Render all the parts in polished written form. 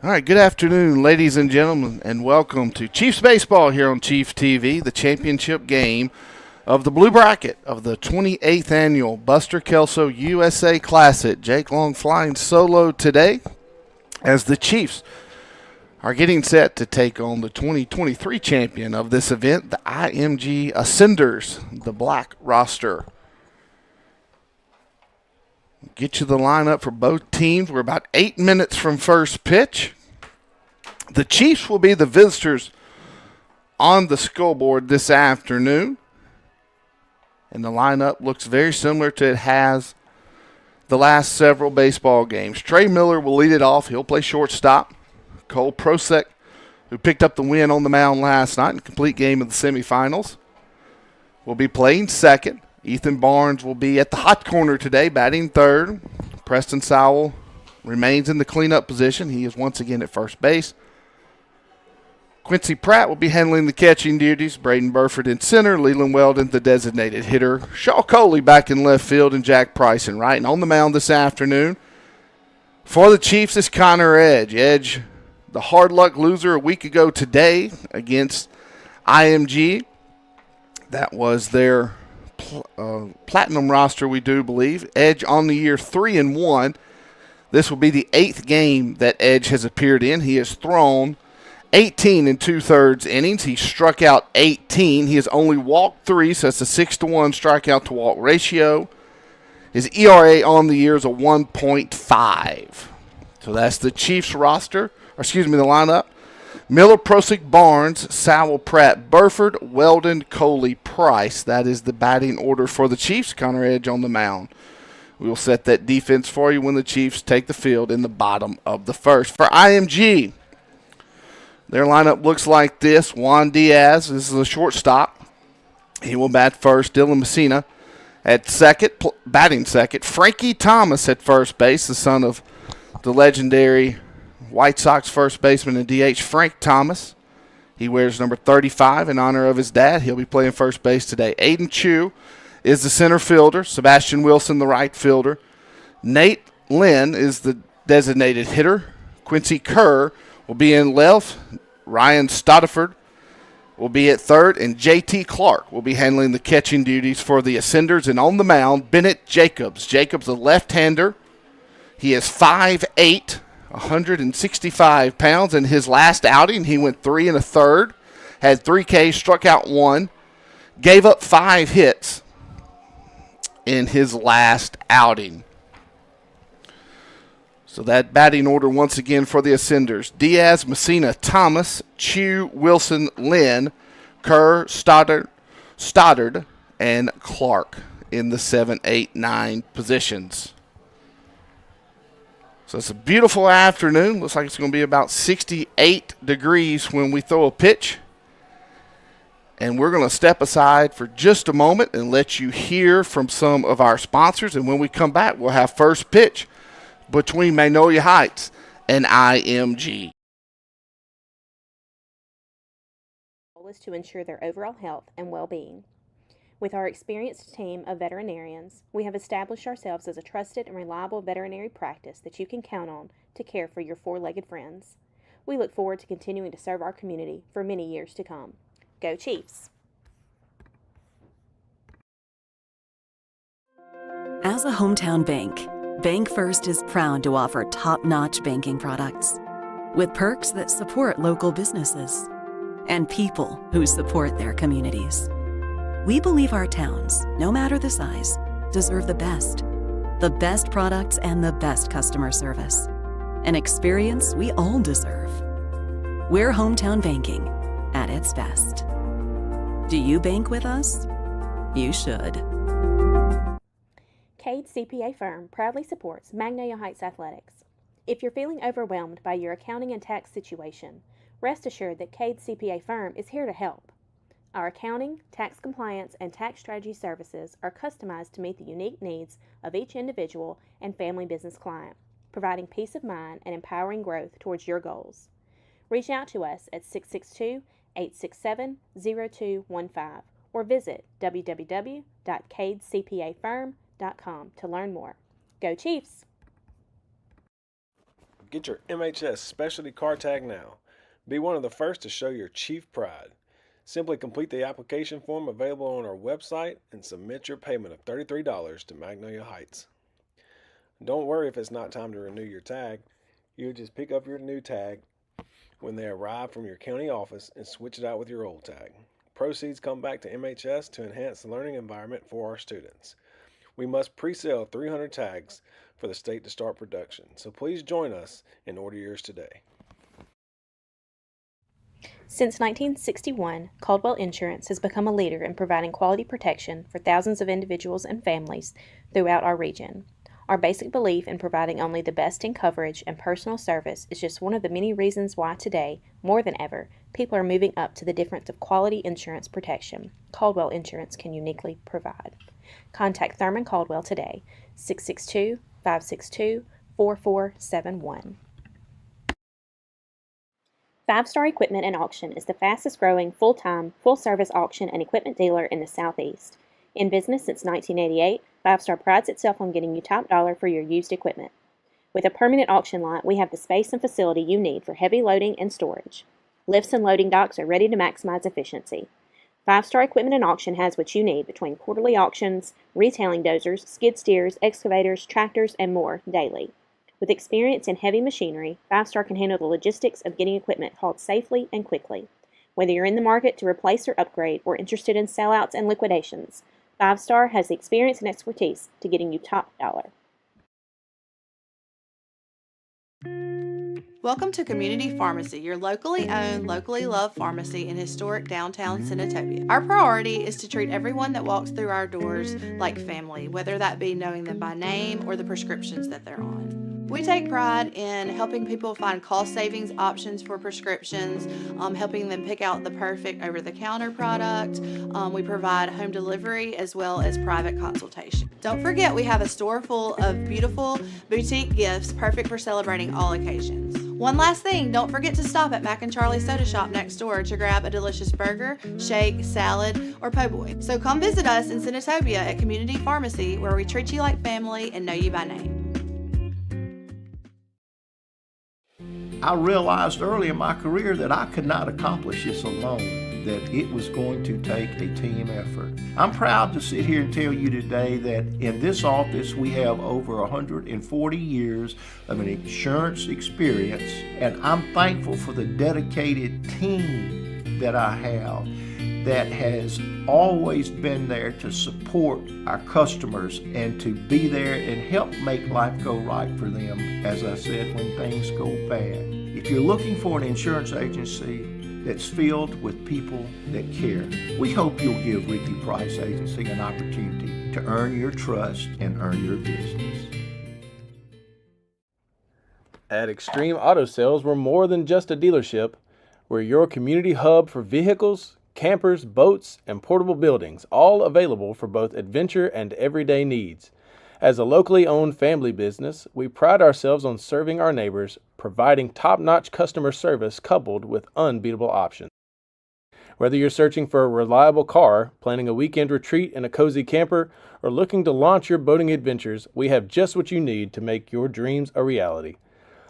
All right, good afternoon, ladies and gentlemen, and welcome to Chiefs Baseball here on Chief TV, the championship game of the blue bracket of the 28th annual Buster Kelso USA Classic. Jake Long flying solo today as the Chiefs are getting set to take on the 2023 champion of this event, the IMG Ascenders, the black roster. Get you the lineup for both teams. We're about 8 minutes from first pitch. The Chiefs will be the visitors on the scoreboard this afternoon. And the lineup looks very similar to it has the last several baseball games. Trey Miller will lead it off. He'll play shortstop. Cole Prosek, who picked up the win on the mound last night in a complete game of the semifinals, will be playing second. Ethan Barnes will be at the hot corner today, batting third. Preston Sowell remains in the cleanup position. He is once again at first base. Quincy Pratt will be handling the catching duties. Braden Burford in center. Leland Weldon, the designated hitter. Shaw Coley back in left field, and Jack Price in right. And on the mound this afternoon for the Chiefs is Connor Edge. Edge, the hard luck loser a week ago today against IMG. That was their platinum roster, we do believe. Edge on the year 3-1. This will be the 8th game that Edge has appeared in. He has thrown 18 2/3 innings. He struck out 18. He has only walked 3, so it's a 6-to-1 strikeout to walk ratio. His ERA on the year is a 1.5. So that's the Chiefs roster, the lineup. Miller, Prosek, Barnes, Sowell, Pratt, Burford, Weldon, Coley, Price. That is the batting order for the Chiefs. Connor Edge on the mound. We will set that defense for you when the Chiefs take the field in the bottom of the first. For IMG, their lineup looks like this. Juan Diaz, this is a shortstop. He will bat first. Dylan Messina at second, batting second. Frankie Thomas at first base, the son of the legendary White Sox first baseman and DH Frank Thomas. He wears number 35 in honor of his dad. He'll be playing first base today. Aiden Chu is the center fielder. Sebastian Wilson, the right fielder. Nate Lynn is the designated hitter. Quincy Kerr will be in left. Ryan Stoddiford will be at third. And J.T. Clark will be handling the catching duties for the Ascenders. And on the mound, Bennett Jacobs. Jacobs, a left-hander. He is 5'8", 165 pounds. In his last outing, he went 3 1/3, had 3 Ks, struck out 1, gave up 5 hits in his last outing. So that batting order once again for the Ascenders: Diaz, Messina, Thomas, Chu, Wilson, Lynn, Kerr, Stoddard, and Clark in the 7, 8, 9 positions. So it's a beautiful afternoon. Looks like it's going to be about 68 degrees when we throw a pitch. And we're going to step aside for just a moment and let you hear from some of our sponsors. And when we come back, we'll have first pitch between Magnolia Heights and IMG. Goal is to ensure their overall health and well-being. With our experienced team of veterinarians, we have established ourselves as a trusted and reliable veterinary practice that you can count on to care for your four-legged friends. We look forward to continuing to serve our community for many years to come. Go Chiefs! As a hometown bank, Bank First is proud to offer top-notch banking products with perks that support local businesses and people who support their communities. We believe our towns, no matter the size, deserve the best products and the best customer service, an experience we all deserve. We're hometown banking at its best. Do you bank with us? You should. Cade CPA Firm proudly supports Magnolia Heights Athletics. If you're feeling overwhelmed by your accounting and tax situation, rest assured that Cade CPA Firm is here to help. Our accounting, tax compliance, and tax strategy services are customized to meet the unique needs of each individual and family business client, providing peace of mind and empowering growth towards your goals. Reach out to us at 662-867-0215 or visit www.cadecpafirm.com to learn more. Go Chiefs! Get your MHS specialty car tag now. Be one of the first to show your Chief pride. Simply complete the application form available on our website and submit your payment of $33 to Magnolia Heights. Don't worry if it's not time to renew your tag. You'll just pick up your new tag when they arrive from your county office and switch it out with your old tag. Proceeds come back to MHS to enhance the learning environment for our students. We must pre-sale 300 tags for the state to start production, so please join us and order yours today. Since 1961, Caldwell Insurance has become a leader in providing quality protection for thousands of individuals and families throughout our region. Our basic belief in providing only the best in coverage and personal service is just one of the many reasons why today, more than ever, people are moving up to the difference of quality insurance protection Caldwell Insurance can uniquely provide. Contact Thurman Caldwell today, 662-562-4471. 5-Star Equipment and Auction is the fastest growing full-time, full-service auction and equipment dealer in the Southeast. In business since 1988, 5-Star prides itself on getting you top dollar for your used equipment. With a permanent auction lot, we have the space and facility you need for heavy loading and storage. Lifts and loading docks are ready to maximize efficiency. 5-Star Equipment and Auction has what you need between quarterly auctions, retailing dozers, skid steers, excavators, tractors, and more daily. With experience in heavy machinery, 5-Star can handle the logistics of getting equipment hauled safely and quickly. Whether you're in the market to replace or upgrade or interested in sellouts and liquidations, 5-Star has the experience and expertise to getting you top dollar. Welcome to Community Pharmacy, your locally owned, locally loved pharmacy in historic downtown Senatobia. Our priority is to treat everyone that walks through our doors like family, whether that be knowing them by name or the prescriptions that they're on. We take pride in helping people find cost savings options for prescriptions, helping them pick out the perfect over-the-counter product. We provide home delivery as well as private consultation. Don't forget, we have a store full of beautiful boutique gifts perfect for celebrating all occasions. One last thing, don't forget to stop at Mac and Charlie's Soda Shop next door to grab a delicious burger, shake, salad, or po' boy. So come visit us in Senatobia at Community Pharmacy, where we treat you like family and know you by name. I realized early in my career that I could not accomplish this alone, that it was going to take a team effort. I'm proud to sit here and tell you today that in this office we have over 140 years of an insurance experience, and I'm thankful for the dedicated team that I have that has always been there to support our customers and to be there and help make life go right for them, as I said, when things go bad. If you're looking for an insurance agency that's filled with people that care, we hope you'll give Ricky Price Agency an opportunity to earn your trust and earn your business. At Extreme Auto Sales, we're more than just a dealership. We're your community hub for vehicles, campers, boats, and portable buildings, all available for both adventure and everyday needs. As a locally owned family business, we pride ourselves on serving our neighbors, providing top-notch customer service coupled with unbeatable options. Whether you're searching for a reliable car, planning a weekend retreat in a cozy camper, or looking to launch your boating adventures, we have just what you need to make your dreams a reality.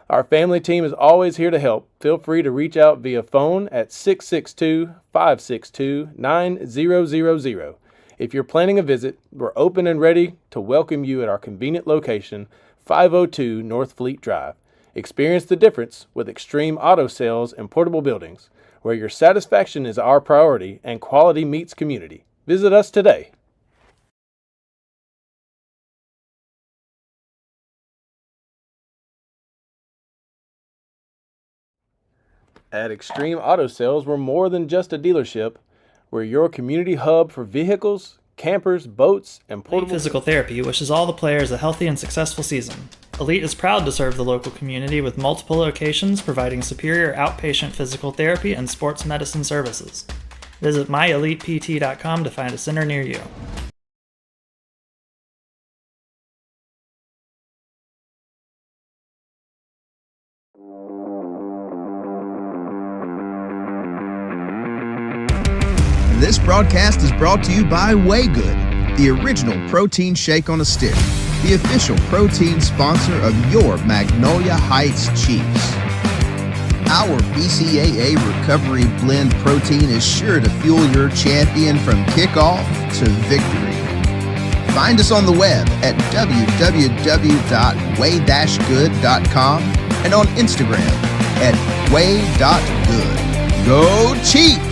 Our family team is always here to help. Feel free to reach out via phone at 662-562-9000. If you're planning a visit, we're open and ready to welcome you at our convenient location, 502 North Fleet Drive. Experience the difference with Extreme Auto Sales and Portable Buildings, where your satisfaction is our priority and quality meets community. Visit us today. At Extreme Auto Sales, we're more than just a dealership. We're your community hub for vehicles, campers, boats, and portable... Elite Physical Therapy wishes all the players a healthy and successful season. Elite is proud to serve the local community with multiple locations providing superior outpatient physical therapy and sports medicine services. Visit myelitept.com to find a center near you. This broadcast is brought to you by Way Good, the original protein shake on a stick. the official protein sponsor of your Magnolia Heights Chiefs. Our BCAA Recovery Blend protein is sure to fuel your champion from kickoff to victory. Find us on the web at www.way-good.com and on Instagram at way.good. Go Chiefs!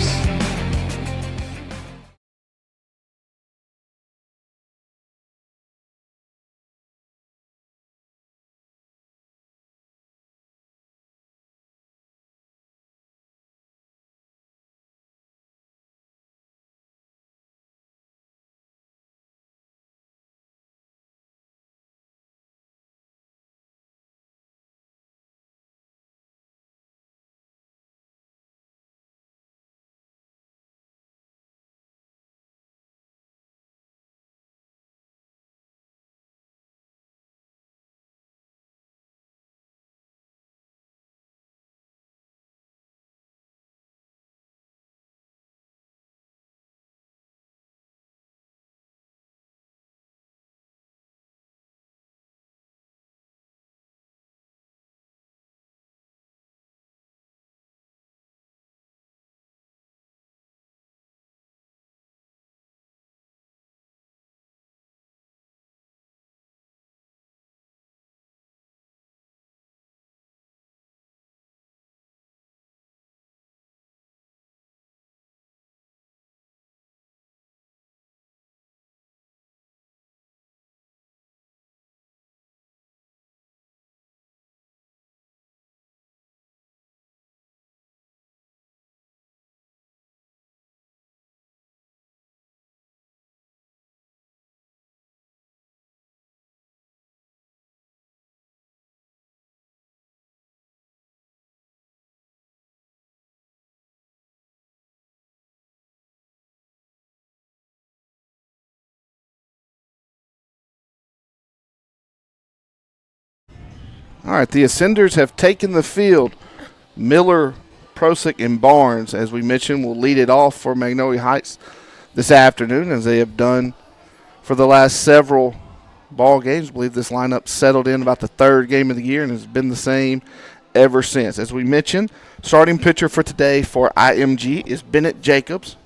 All right, the Ascenders have taken the field. Miller, Prosick, and Barnes, as we mentioned, will lead it off for Magnolia Heights this afternoon, as they have done for the last several ball games. I believe this lineup settled in about the third game of the year and has been the same ever since. As we mentioned, starting pitcher for today for IMG is Bennett Jacobs,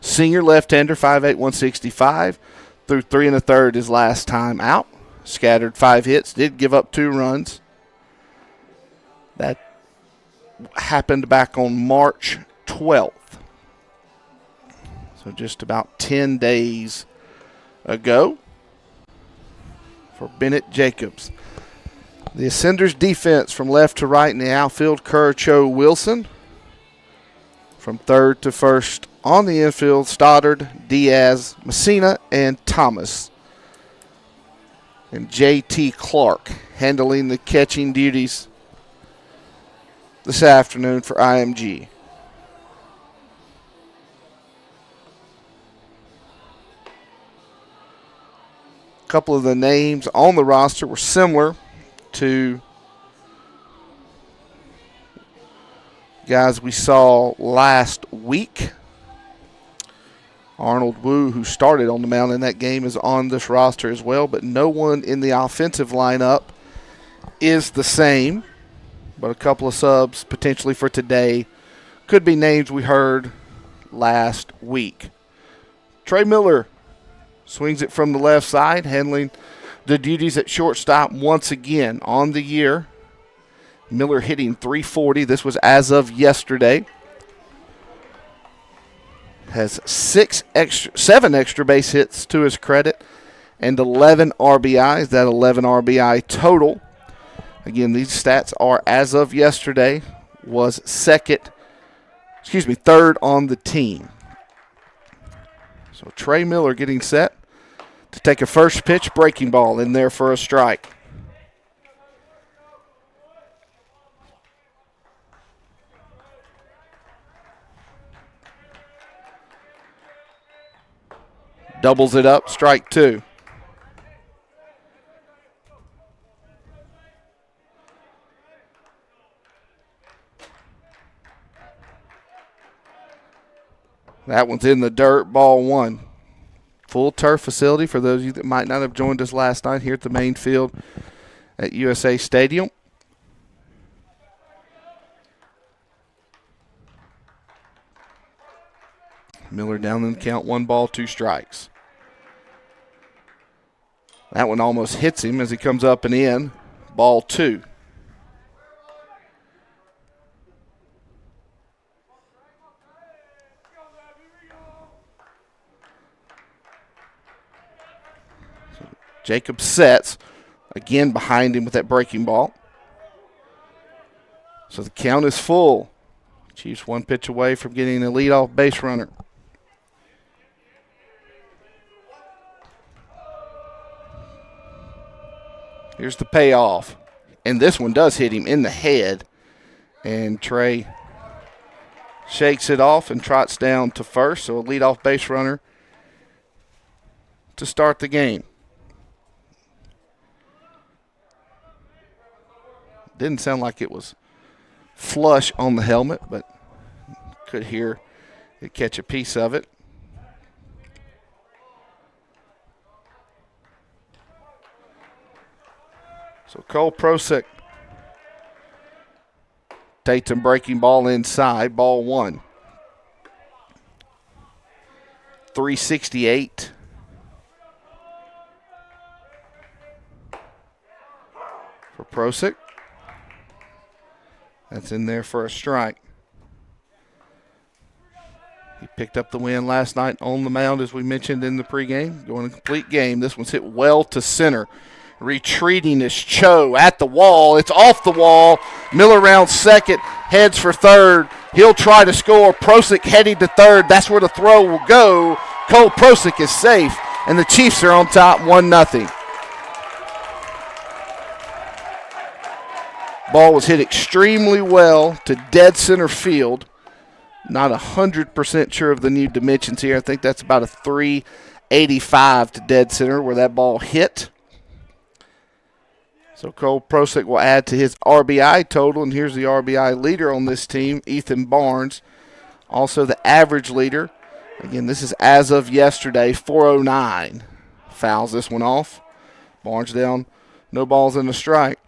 senior left-hander, 5'8", 165, threw 3 1/3 his last time out, scattered 5 hits, did give up 2 runs. That happened back on March 12th. So just about 10 days ago for Bennett Jacobs. The Ascenders defense from left to right in the outfield, Cho Wilson. From third to first on the infield, Stoddard, Diaz, Messina, and Thomas. And J.T. Clark handling the catching duties this afternoon for IMG. A couple of the names on the roster were similar to guys we saw last week. Arnold Wu, who started on the mound in that game, is on this roster as well, but no one in the offensive lineup is the same. But a couple of subs potentially for today could be names we heard last week. Trey Miller swings it from the left side, handling the duties at shortstop once again on the year. Miller hitting .340. This was as of yesterday. Has 7 extra base hits to his credit and 11 RBIs. That 11 RBI total, again, these stats are as of yesterday, was third on the team. So Trey Miller getting set to take a first pitch breaking ball in there for a strike. Doubles it up, strike 2. That one's in the dirt, ball 1. Full turf facility for those of you that might not have joined us last night here at the main field at USA Stadium. Miller down in the count, 1 ball, 2 strikes. That one almost hits him as he comes up and in. Ball 2. So Jacob sets again behind him with that breaking ball. So the count is full. Chiefs 1 pitch away from getting a leadoff base runner. Here's the payoff. And this one does hit him in the head. And Trey shakes it off and trots down to first. So a leadoff base runner to start the game. Didn't sound like it was flush on the helmet, but could hear it catch a piece of it. So Cole Prosick takes a breaking ball inside, ball 1. 368. For Prosick. That's in there for a strike. He picked up the win last night on the mound, as we mentioned in the pregame. Going a complete game. This one's hit well to center. Retreating is Cho at the wall. It's off the wall. Miller rounds second, heads for third. He'll try to score. Prosick heading to third. That's where the throw will go. Cole Prosick is safe, and the Chiefs are on top 1-0. Ball was hit extremely well to dead center field. Not 100% sure of the new dimensions here. I think that's about a 385 to dead center where that ball hit. So Cole Prosick will add to his RBI total, and here's the RBI leader on this team, Ethan Barnes. Also the average leader. Again, this is as of yesterday, 409. Fouls this one off. Barnes down, no balls and a strike.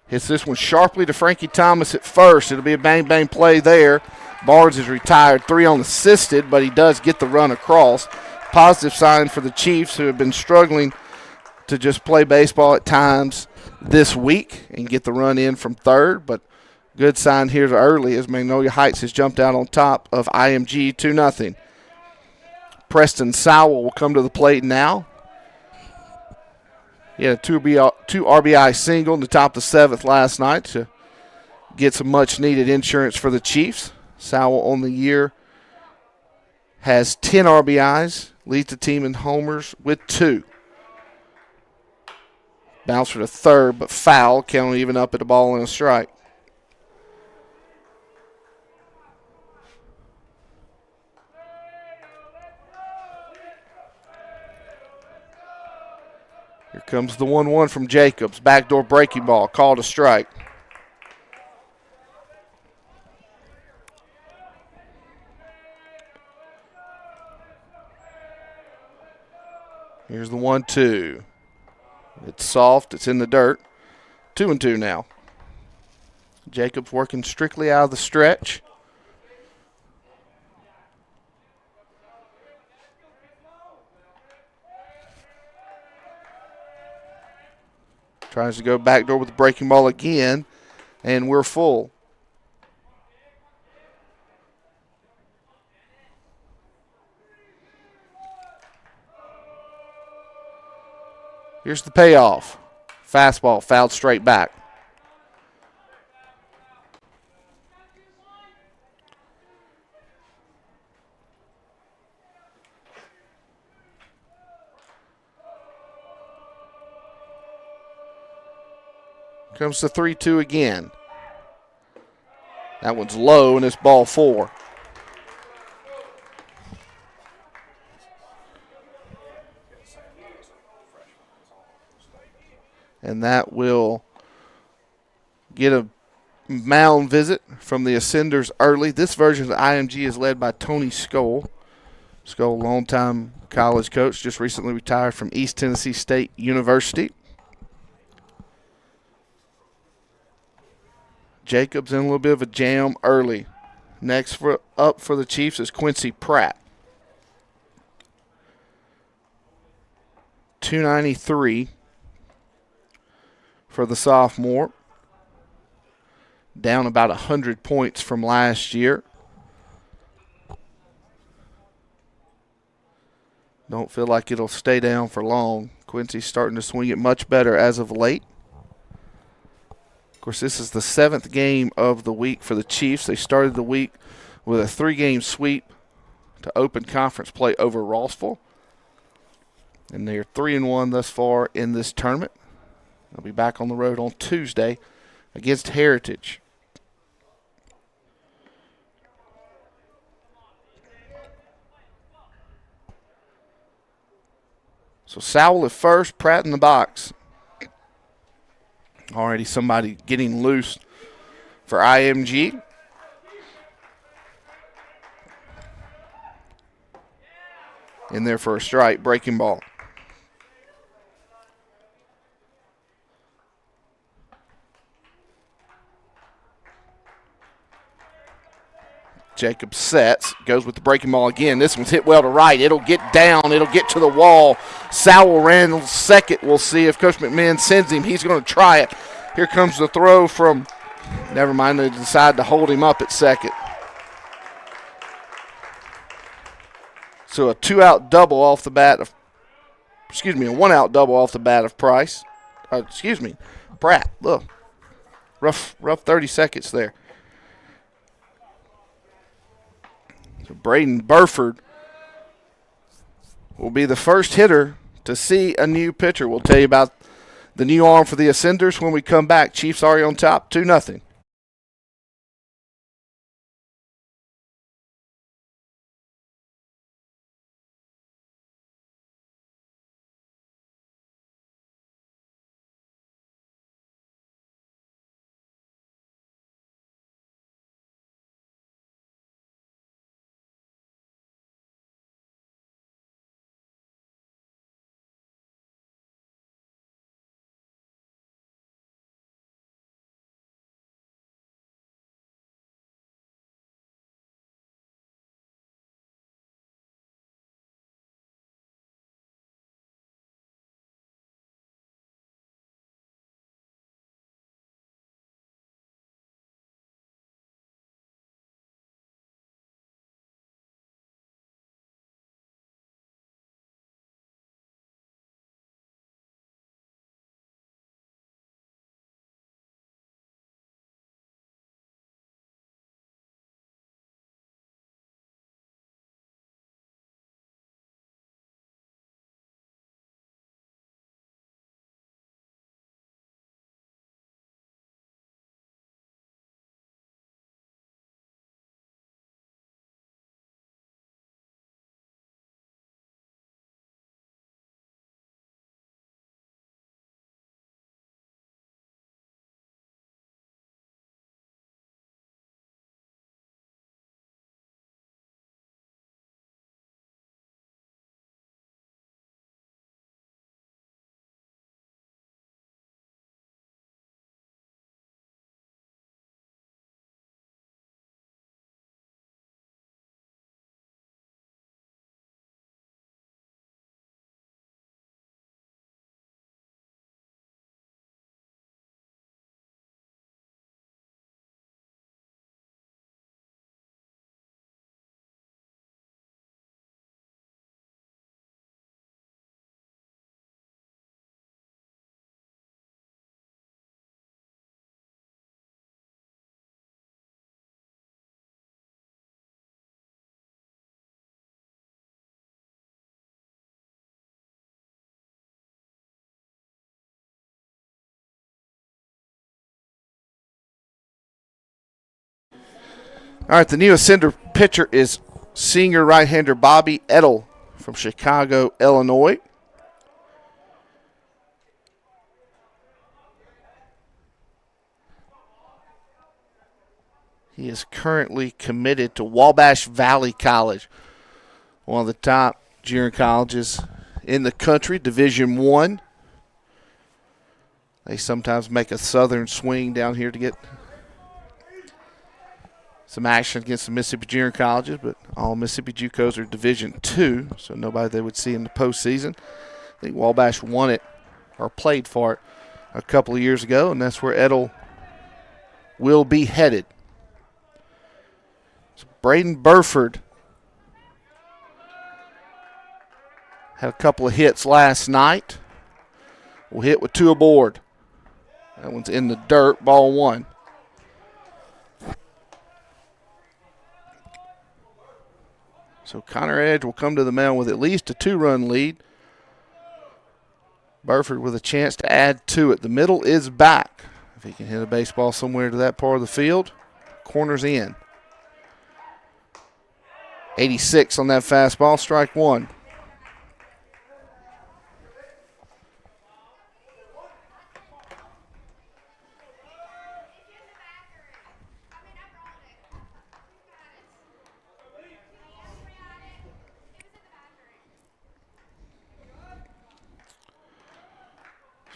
Hits this one sharply to Frankie Thomas at first. It'll be a bang-bang play there. Barnes is retired, 3 on assisted, but he does get the run across. Positive sign for the Chiefs, who have been struggling to just play baseball at times this week and get the run in from third. But good sign here early as Magnolia Heights has jumped out on top of IMG 2-0. Preston Sowell will come to the plate now. He had a 2 RBI single in the top of the 7th last night to get some much-needed insurance for the Chiefs. Sowell on the year has 10 RBIs, leads the team in homers with 2. Bouncer to third, but foul. Count even up at a ball and a strike. Here comes the 1-1 from Jacobs. Backdoor breaking ball. Called a strike. Here's the 1-2. It's soft. It's in the dirt. 2-2 now. Jacobs working strictly out of the stretch. Tries to go backdoor with the breaking ball again, and we're full. Here's the payoff. Fastball fouled straight back. Comes to 3-2 again. That one's low, and it's ball 4. And that will get a mound visit from the Ascenders early. This version of the IMG is led by Tony Skoll. Skoll, longtime college coach, just recently retired from East Tennessee State University. Jacobs in a little bit of a jam early. Next up for the Chiefs is Quincy Pratt. 293 for the sophomore. Down about 100 points from last year. Don't feel like it'll stay down for long. Quincy's starting to swing it much better as of late. Of course, this is the 7th game of the week for the Chiefs. They started the week with a 3-game sweep to open conference play over Rossville. And they're 3-1 thus far in this tournament. They'll be back on the road on Tuesday against Heritage. So Sowell at first, Pratt in the box. Already somebody getting loose for IMG. In there for a strike, breaking ball. Jacob sets, goes with the breaking ball again. This one's hit well to right. It'll get down. It'll get to the wall. Sowell ran second. We'll see if Coach McMahon sends him. He's going to try it. Here comes the throw from, never mind, they decide to hold him up at second. So a 2-out double off the bat of, a 1-out double off the bat of Pratt. Look, rough 30 seconds there. So Braden Burford will be the first hitter to see a new pitcher. We'll tell you about the new arm for the Ascenders when we come back. Chiefs already on top, 2-0. All right, the new Ascender pitcher is senior right-hander Bobby Edel from Chicago, Illinois. He is currently committed to Wabash Valley College, one of the top junior colleges in the country, Division I. They sometimes make a southern swing down here to get some action against the Mississippi junior colleges, but all Mississippi JUCOs are Division II, so nobody they would see in the postseason. I think Wabash won it or played for it a couple of years ago, and that's where Edel will be headed. So Braden Burford had a couple of hits last night. Will hit with 2 aboard. That one's in the dirt, ball 1. So Connor Edge will come to the mound with at least a 2-run lead. Burford with a chance to add to it. The middle is back. If he can hit a baseball somewhere to that part of the field, corner's in. 86 on that fastball, strike 1.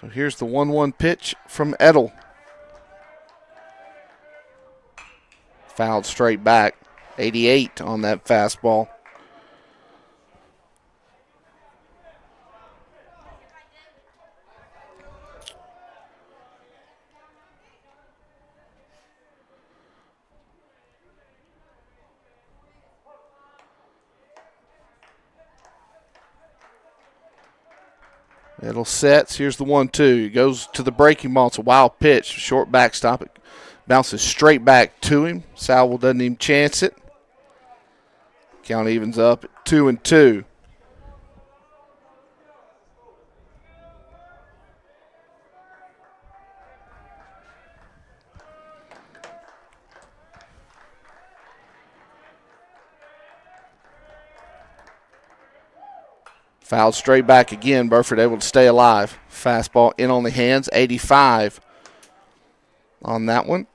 So here's the 1-1 pitch from Edel. Fouled straight back. 88 on that fastball. Edel sets. Here's the 1-2. He goes to the breaking ball. It's a wild pitch. Short backstop. It bounces straight back to him. Sowell doesn't even chance it. Count evens up at 2-2. Fouled straight back again. Burford able to stay alive. Fastball in on the hands. 85 on that one.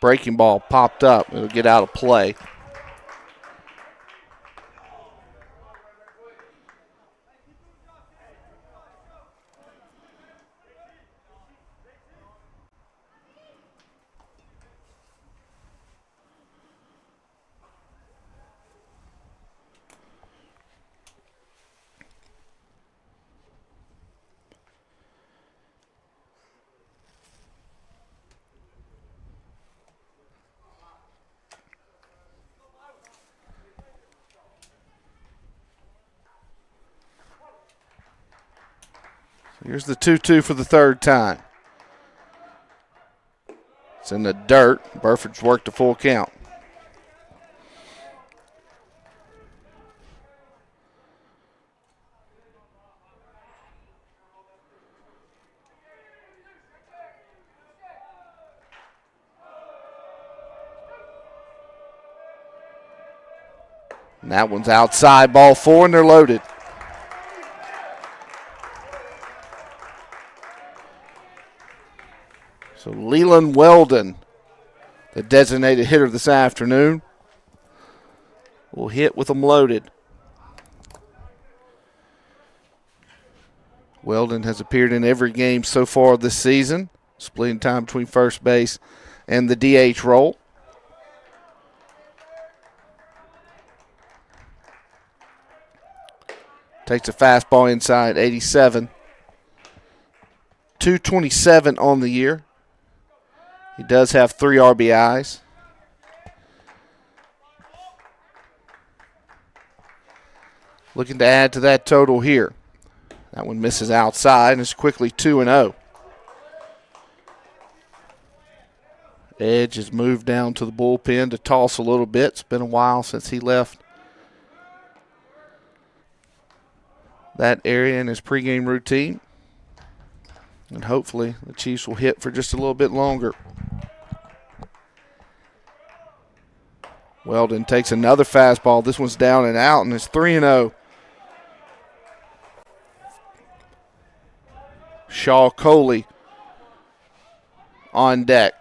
Breaking ball popped up. It'll get out of play. Here's the 2-2 for the third time. It's in the dirt. Burford's worked a full count. And that one's outside, ball 4, and they're loaded. So Leland Weldon, the designated hitter this afternoon, will hit with them loaded. Weldon has appeared in every game so far this season, splitting time between first base and the DH role. Takes a fastball inside, 87. 227 on the year. He does have 3 RBIs. Looking to add to that total here. That one misses outside and is quickly 2-0. Edge has moved down to the bullpen to toss a little bit. It's been a while since he left that area in his pregame routine. And hopefully the Chiefs will hit for just a little bit longer. Weldon takes another fastball. This one's down and out, and it's 3-0. Shaw Coley on deck.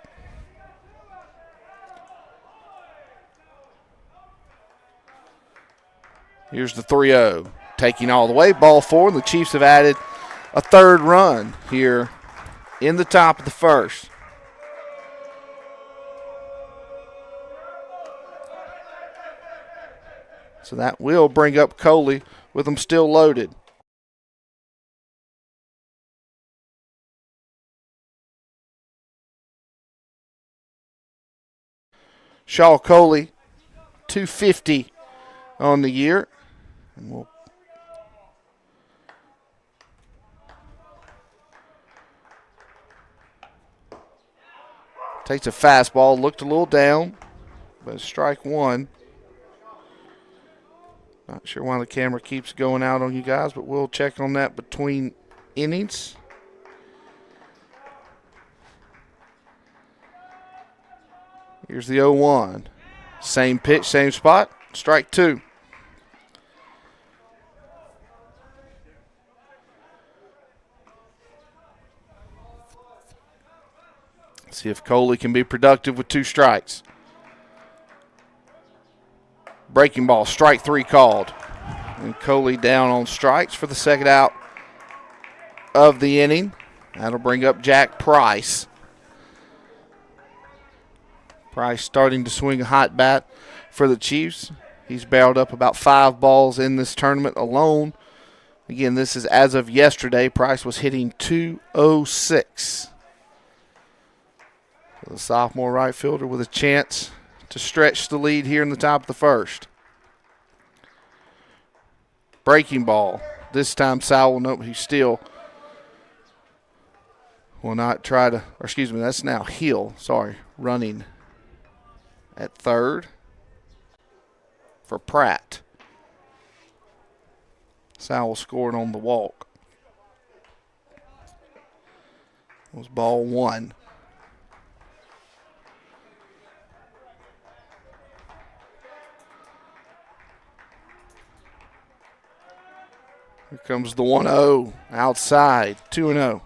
Here's the 3-0. Taking all the way, ball four, and the Chiefs have added a third run here in the top of the first. So that will bring up Coley with them still loaded. Shaw Coley, 250 on the year. And we'll takes a fastball, looked a little down, but strike one. Not sure why the camera keeps going out on you guys, but we'll check on that between innings. Here's the 0-1. Same pitch, same spot. Strike two. See if Coley can be productive with two strikes. Breaking ball, strike three called. And Coley down on strikes for the second out of the inning. That'll bring up Jack Price. Price starting to swing a hot bat for the Chiefs. He's barreled up about 5 balls in this tournament alone. Again, this is as of yesterday. Price was hitting .206. So the sophomore right fielder with a chance to stretch the lead here in the top of the first. Breaking ball. This time Sowell, nope, he still will not try to, or excuse me, that's now Hill, running at third for Pratt. Sowell scored on the walk. It was ball one. Here comes the 1-0 outside, 2-0.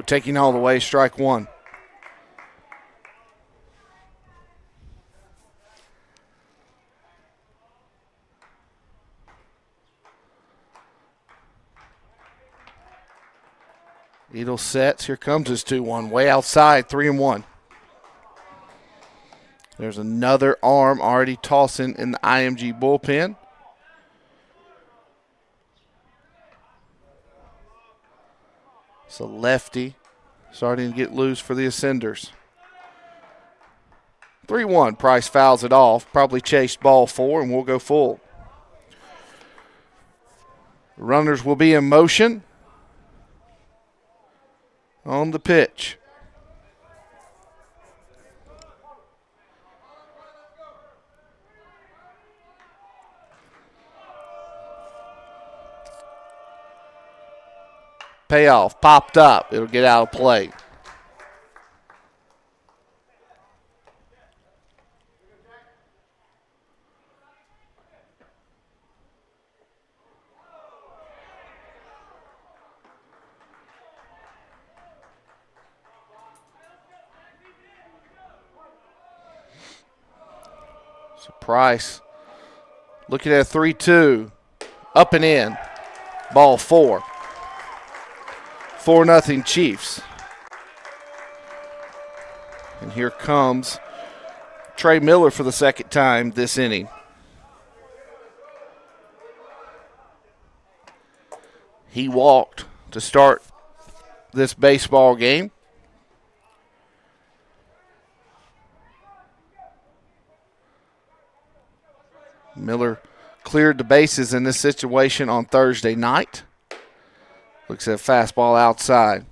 Taking all the way, strike one. Edel sets. Here comes his 2-1. Way outside, 3-1. There's another arm already tossing in the IMG bullpen. It's a lefty starting to get loose for the Ascenders. 3-1. Price fouls it off. Probably chased ball four, and we'll go full. Runners will be in motion on the pitch. Payoff, popped up. It'll get out of play. So Price looking at a 3-2. Up and in. Ball four. 4-0 Chiefs. And here comes Trey Miller for the second time this inning. He walked to start this baseball game. Miller cleared the bases in this situation on Thursday night. Looks at a fastball outside.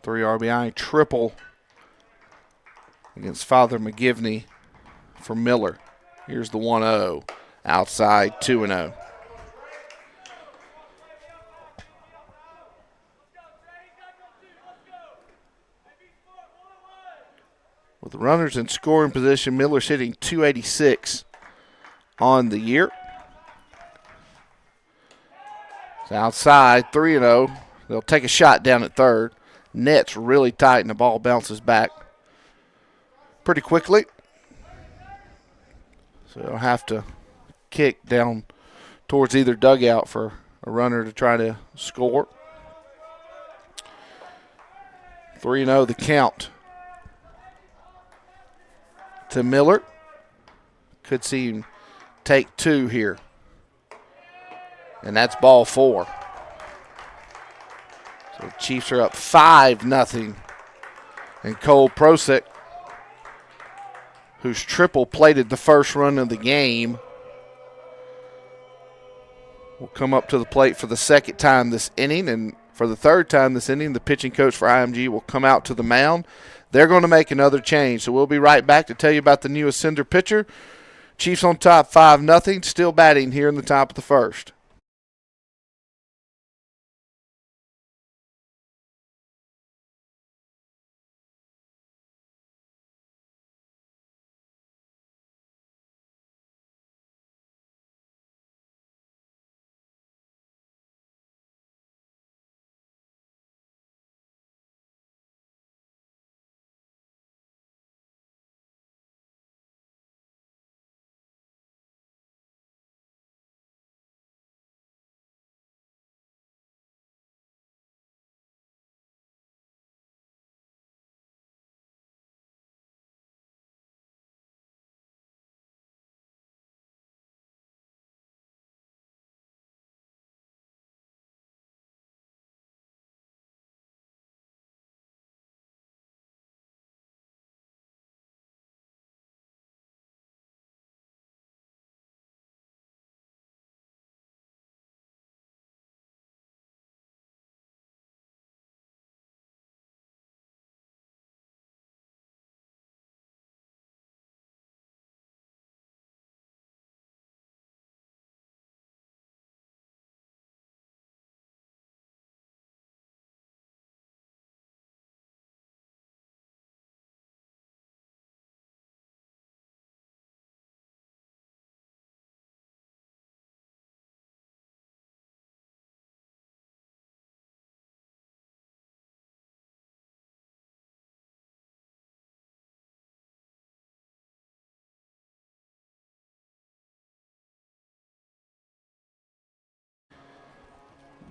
Three RBI triple against Father McGivney for Miller. Here's the 1-0. Outside, 2-0. With the runners in scoring position, Miller's hitting .286 on the year. It's outside, 3-0. They'll take a shot down at third. Net's really tight and the ball bounces back pretty quickly. So they'll have to kick down towards either dugout for a runner to try to score. 3-0 the count to Miller. Could see him take two here. And that's ball four. So the Chiefs are up 5-0. And Cole Prosick, who's triple plated the first run of the game, will come up to the plate for the second time this inning. And for the third time this inning, the pitching coach for IMG will come out to the mound. They're going to make another change. So we'll be right back to tell you about the new Ascender pitcher. Chiefs on top 5-0, still batting here in the top of the first.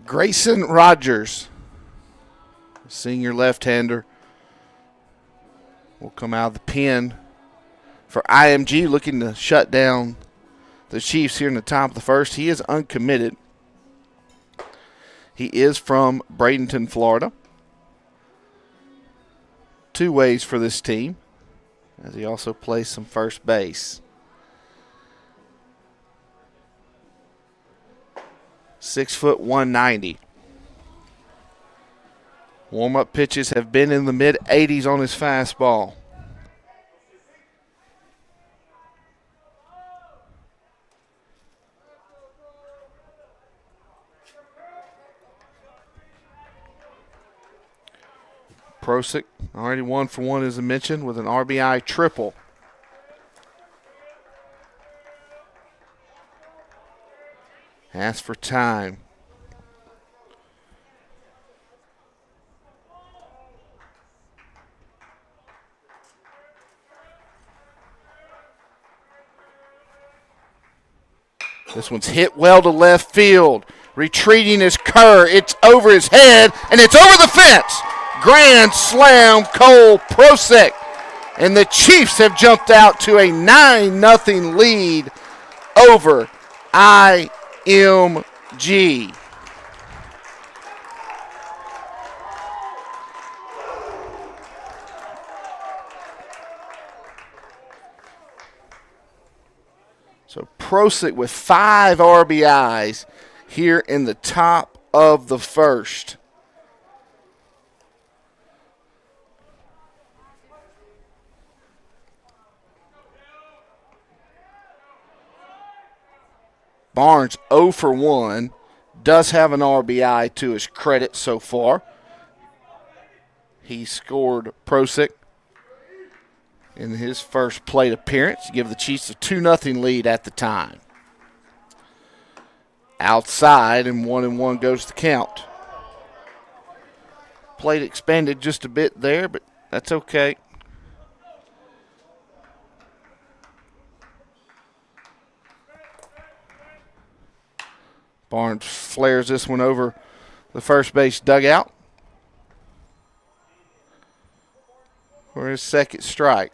Grayson Rogers, senior left-hander, will come out of the pen for IMG, looking to shut down the Chiefs here in the top of the first. He is uncommitted. He is from Bradenton, Florida. Two ways for this team, as he also plays some first base. 6', 190. Warm-up pitches have been in the mid-80s on his fastball. Prosick already 1 for 1, as I mentioned, with an RBI triple. Ask for time. This one's hit well to left field. Retreating is Kerr. It's over his head, and it's over the fence. Grand slam, Cole Prosick. And the Chiefs have jumped out to a 9-0 lead over IMG. So Prosick with 5 RBIs here in the top of the first. Barnes 0 for 1. Does have an RBI to his credit so far. He scored Prosick in his first plate appearance to give the Chiefs a 2-0 lead at the time. Outside, and 1-1 goes the count. Plate expanded just a bit there, but that's okay. Barnes flares this one over the first base dugout for his second strike.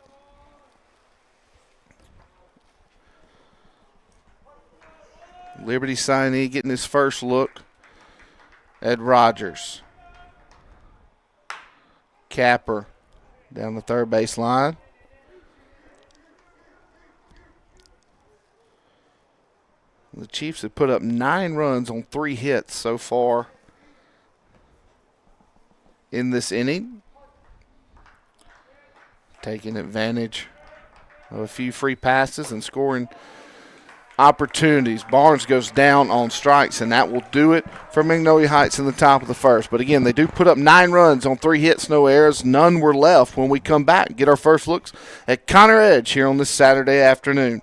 Liberty signee getting his first look. Ed Rogers. Capper down the third base line. The Chiefs have put up 9 runs on 3 hits so far in this inning. Taking advantage of a few free passes and scoring opportunities. Barnes goes down on strikes, and that will do it for Magnolia Heights in the top of the first. But again, they do put up 9 runs on 3 hits, no errors. None were left when we come back and get our first looks at Connor Edge here on this Saturday afternoon.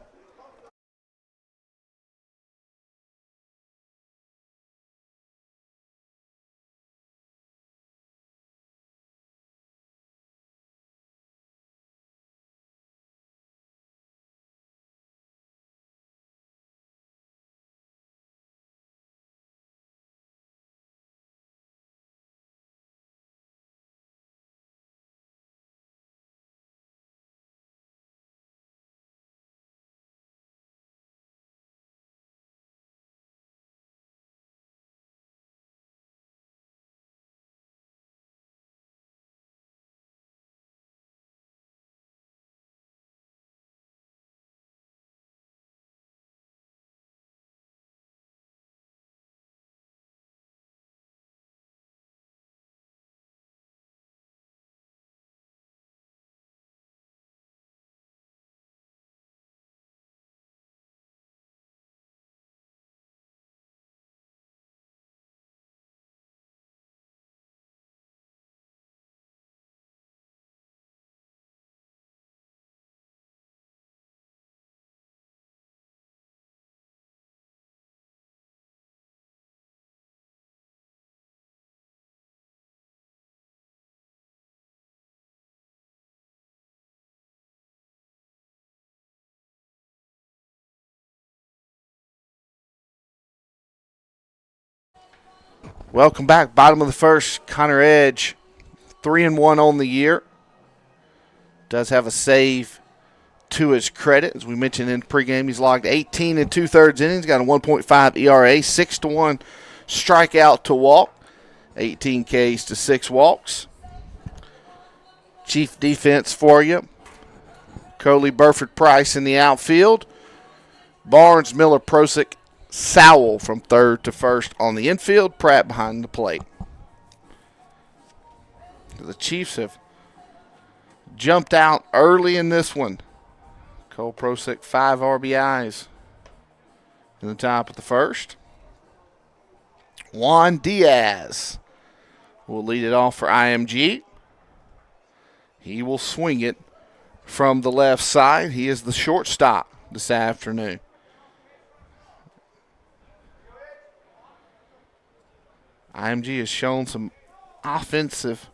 Welcome back. Bottom of the first, Connor Edge, 3-1 on the year. Does have a save to his credit. As we mentioned in pregame, he's logged 18 2/3 innings, got a 1.5 ERA, 6-1 strikeout to walk, 18 Ks to 6 walks. Chief defense for you. Coley, Burford, Price in the outfield. Barnes, Miller, Prosick, Sowell from third to first on the infield. Pratt behind the plate. The Chiefs have jumped out early in this one. Cole Prosick, 5 RBIs in the top of the first. Juan Diaz will lead it off for IMG. He will swing it from the left side. He is the shortstop this afternoon. IMG has shown some offensive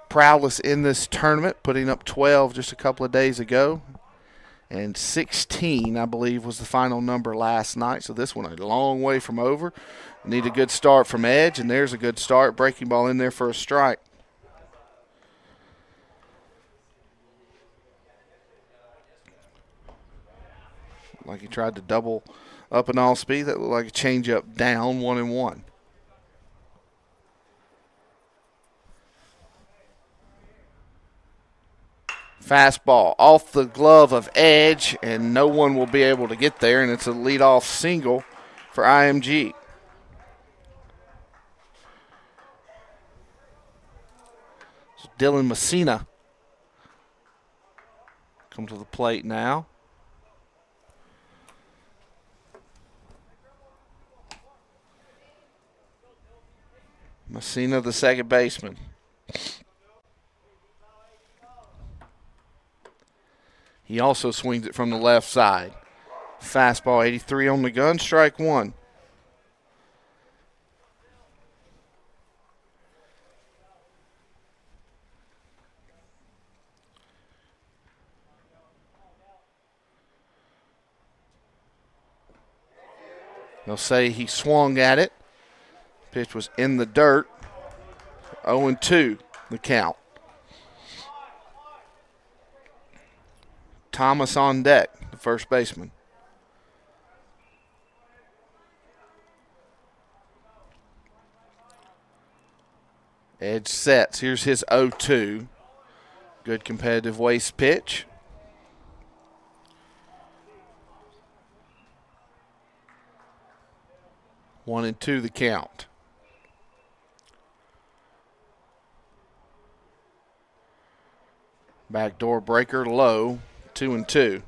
prowess in this tournament, putting up 12 just a couple of days ago. And 16, I believe, was the final number last night. So this one a long way from over. Need a good start from Edge, and there's a good start. Breaking ball in there for a strike. Like he tried to double up in all speed. That looked like a changeup down, 1-1. Fastball off the glove of Edge, and no one will be able to get there, and it's a leadoff single for IMG. So Dylan Messina come to the plate now. Messina, the second baseman. He also swings it from the left side. Fastball 83 on the gun, strike one. They'll say he swung at it. Pitch was in the dirt. 0-2 the count. Thomas on deck, the first baseman. Edge sets. Here's his 0-2. Good competitive waist pitch. One and two the count. Backdoor breaker low. 2-2.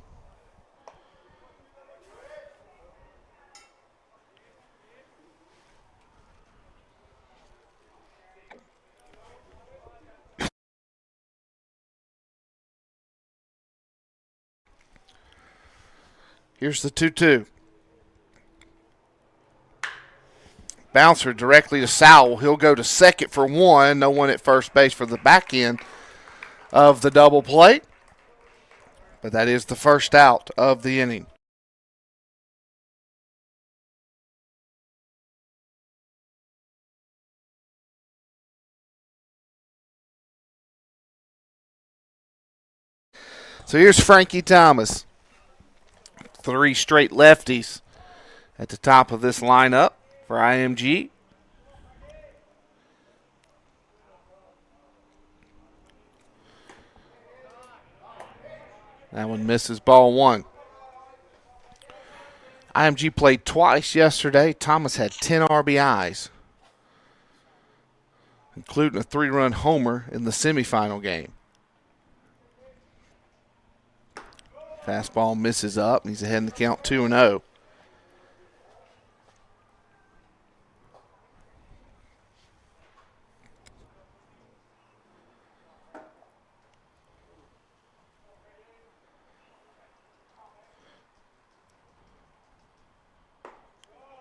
Here's the 2-2. Bouncer directly to Sowell. He'll go to second for one. No one at first base for the back end of the double play. But that is the first out of the inning. So here's Frankie Thomas. 3 straight lefties at the top of this lineup for IMG. That one misses, ball one. IMG played twice yesterday. Thomas had 10 RBIs, including a 3-run homer in the semifinal game. Fastball misses up, and he's ahead in the count 2-0.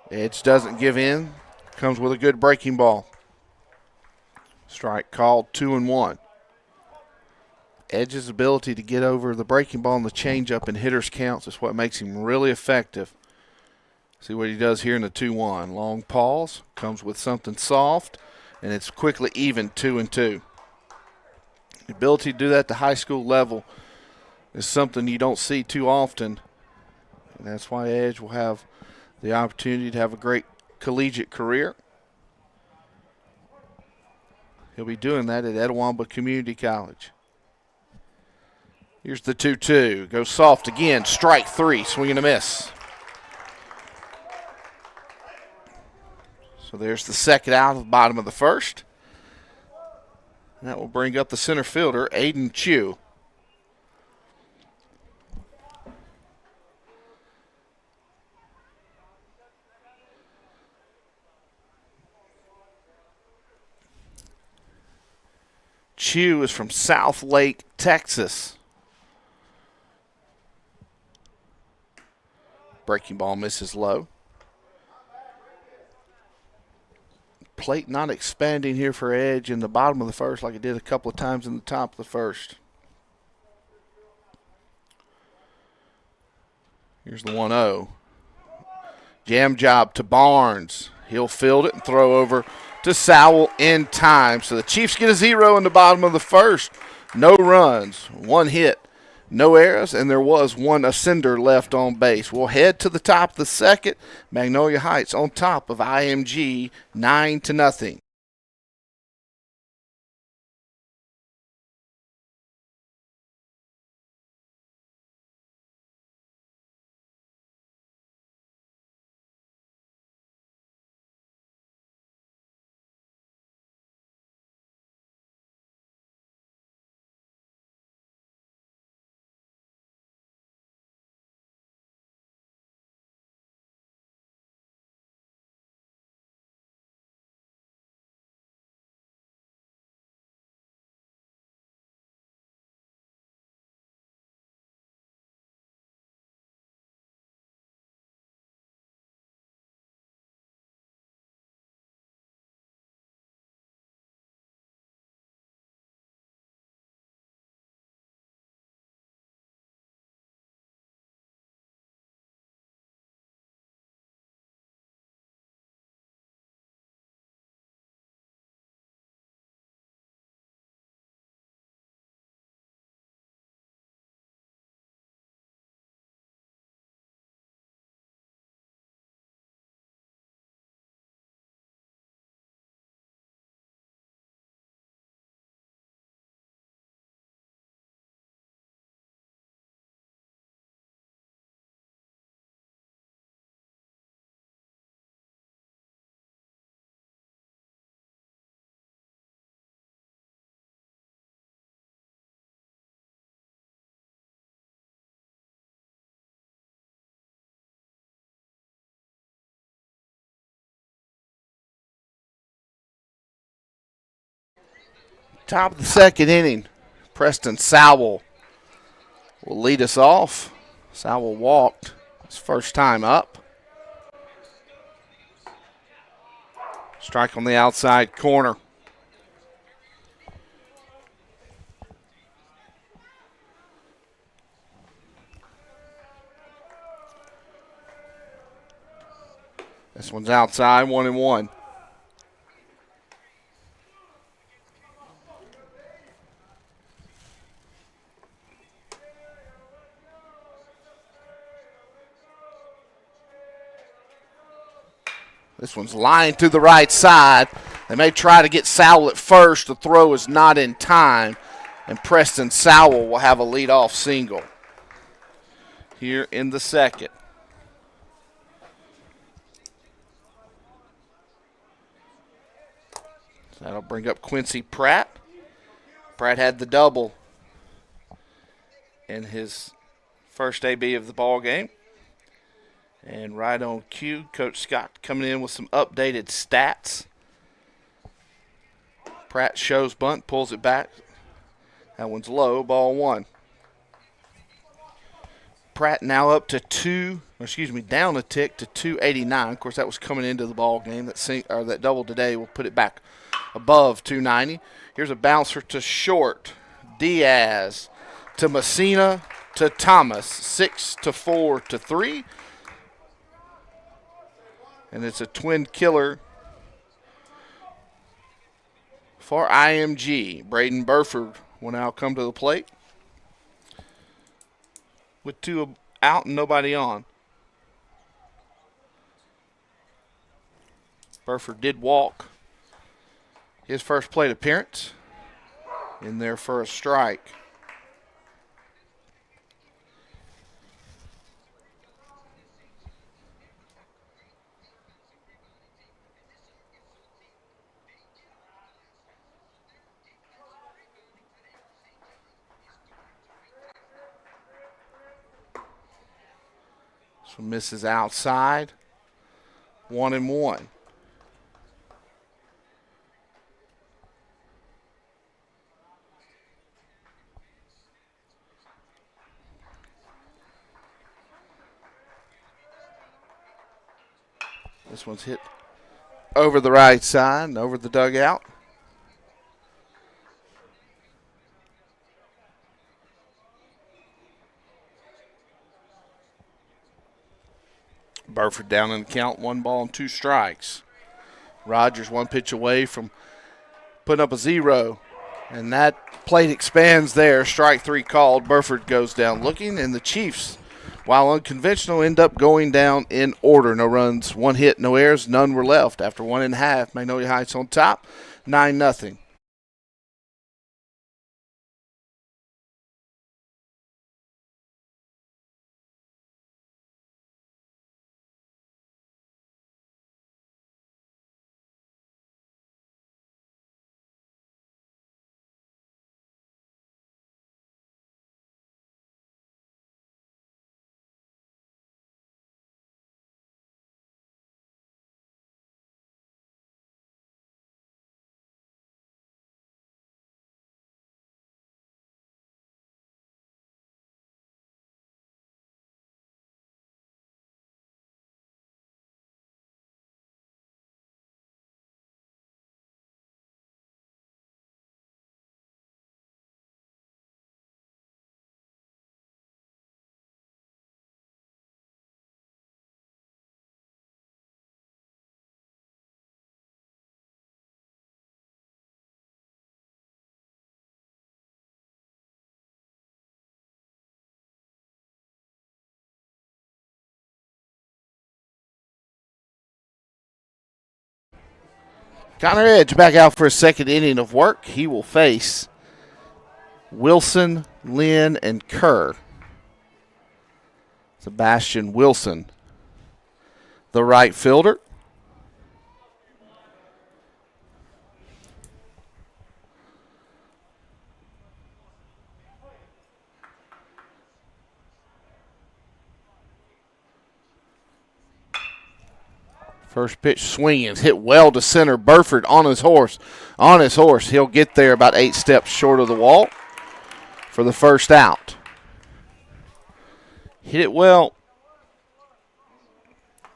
Edge doesn't give in. Comes with a good breaking ball. Strike called, 2-1. Edge's ability to get over the breaking ball and the changeup in hitters' counts is what makes him really effective. See what he does here in the 2-1. Long pause, comes with something soft, and it's quickly even, 2-2. The ability to do that at the high school level is something you don't see too often, and that's why Edge will have the opportunity to have a great collegiate career. He'll be doing that at Etowamba Community College. Here's the 2-2. Goes soft again. Strike 3. Swing and a miss. So there's the second out of the bottom of the first. And that will bring up the center fielder, Aiden Chu. Chu is from South Lake, Texas. Breaking ball misses low. Plate not expanding here for Edge in the bottom of the first like it did a couple of times in the top of the first. Here's the 1-0. Jam job to Barnes. He'll field it and throw over to Sowell in time. So the Chiefs get a 0 in the bottom of the first. No runs, 1 hit, no errors, and there was 1 ascender left on base. We'll head to the top of the second. Magnolia Heights on top of IMG 9-0. Top of the second inning. Preston Sowell will lead us off. Sowell walked his first time up. Strike on the outside corner. This one's outside, 1-1. This one's lined to the right side. They may try to get Sowell at first. The throw is not in time, and Preston Sowell will have a leadoff single here in the second. So that'll bring up Quincy Pratt. Pratt had the double in his first AB of the ball game. And right on cue, Coach Scott coming in with some updated stats. Pratt shows bunt, pulls it back. That one's low, ball one. Pratt now up to down a tick to 289. Of course, that was coming into the ball game. That double today will put it back above 290. Here's a bouncer to short. Diaz to Messina to Thomas. 6-4 to 3. And it's a twin killer for IMG. Braden Burford will now come to the plate with 2 out and nobody on. Burford did walk his first plate appearance in there for a strike. So misses outside. 1-1. This one's hit over the right side and over the dugout. Burford down in the count, 1 ball and 2 strikes. Rogers 1 pitch away from putting up a 0. And that plate expands there. Strike 3 called. Burford goes down looking, and the Chiefs, while unconventional, end up going down in order. No runs, 1 hit, no errors, none were left. After 1.5, Magnolia Heights on top, 9-0. Connor Edge back out for a second inning of work. He will face Wilson, Lynn, and Kerr. Sebastian Wilson, the right fielder. First pitch swinging, hit well to center. Burford on his horse. He'll get there about 8 steps short of the wall for the first out. Hit it well.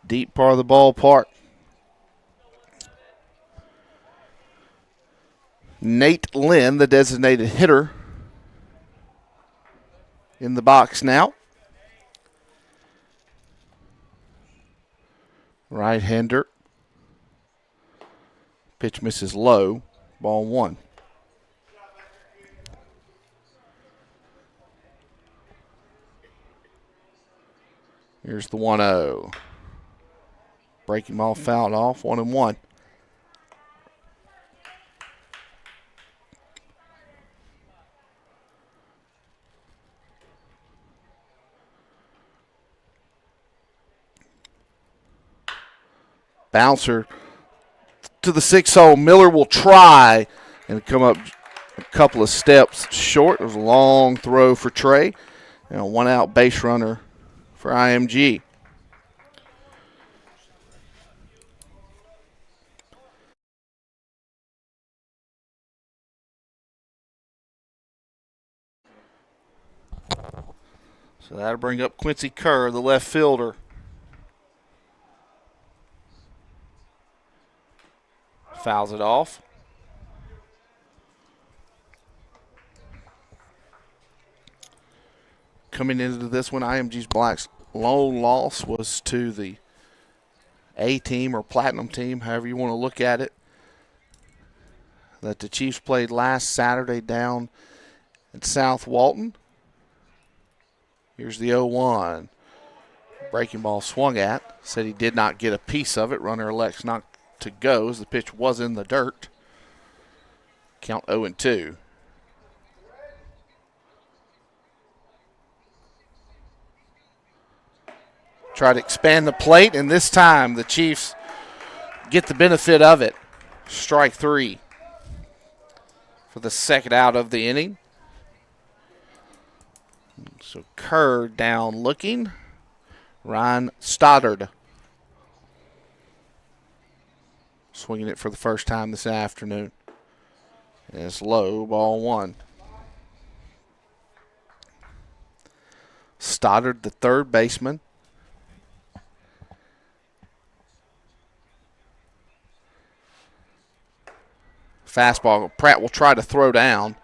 Deep part of the ballpark. Nate Lynn, the designated hitter, in the box now. Right-hander. Pitch misses low. Ball 1. Here's the 1-0. Breaking ball fouled off. 1-1. Bouncer to the 6-0. Miller will try and come up a couple of steps short. It was a long throw for Trey. And a 1-out base runner for IMG. So that'll bring up Quincy Kerr, the left fielder. Fouls it off. Coming into this one, IMG's Black's lone loss was to the A team or Platinum team, however you want to look at it, that the Chiefs played last Saturday down at South Walton. Here's the 0-1. Breaking ball swung at. Said he did not get a piece of it. Runner elects not to go as the pitch was in the dirt. Count 0-2. Try to expand the plate, and this time the Chiefs get the benefit of it. Strike 3 for the second out of the inning. So Kerr down looking. Ryan Stoddard swinging it for the first time this afternoon. And it's low, ball 1. Stoddard, the third baseman. Fastball. Pratt will try to throw down.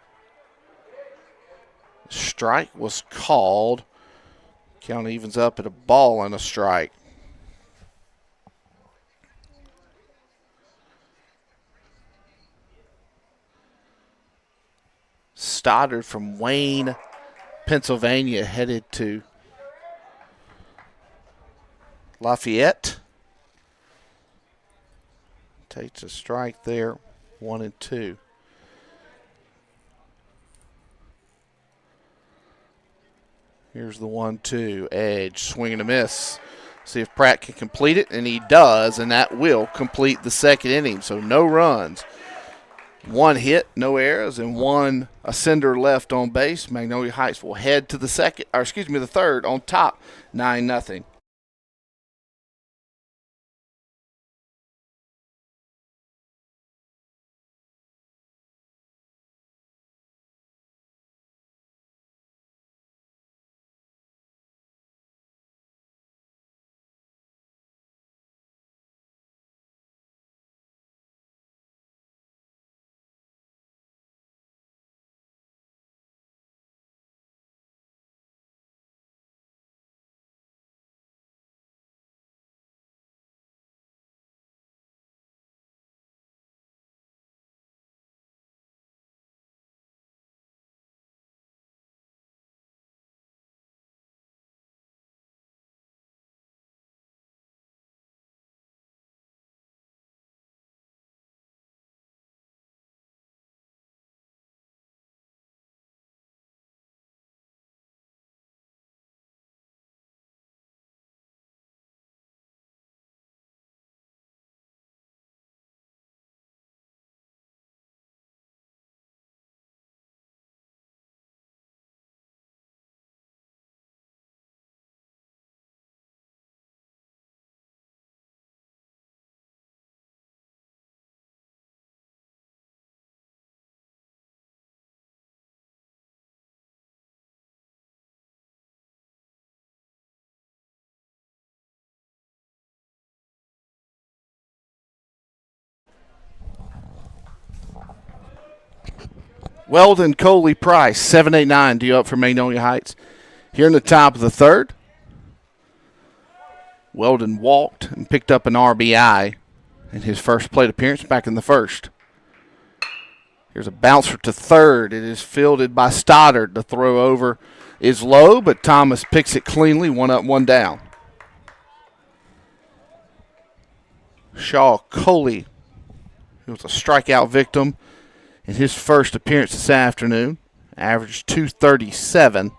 Strike was called. Count evens up at a ball and a strike. Stoddard from Wayne, Pennsylvania, headed to Lafayette. Takes a strike there. 1-2. Here's the 1-2. Edge, swing and a miss. See if Pratt can complete it, and he does, and that will complete the second inning. So no runs. 1 hit, no errors, and 1 ascender left on base. Magnolia Heights will head to the the third on top, 9-0. Weldon, Coley, Price, 7-8-9 due up for Magnolia Heights. Here in the top of the third, Weldon walked and picked up an RBI in his first plate appearance back in the first. Here's a bouncer to third. It is fielded by Stoddard. The throw over is low, but Thomas picks it cleanly, 1 up, 1 down. Shaw Coley, who was a strikeout victim in his first appearance this afternoon, averaged 237.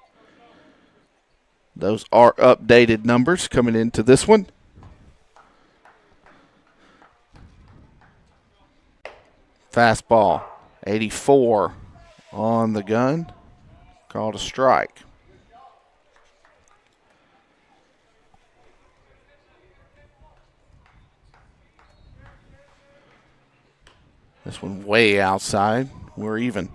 Those are updated numbers coming into this one. Fastball, 84 on the gun, called a strike. This one way outside. We're even.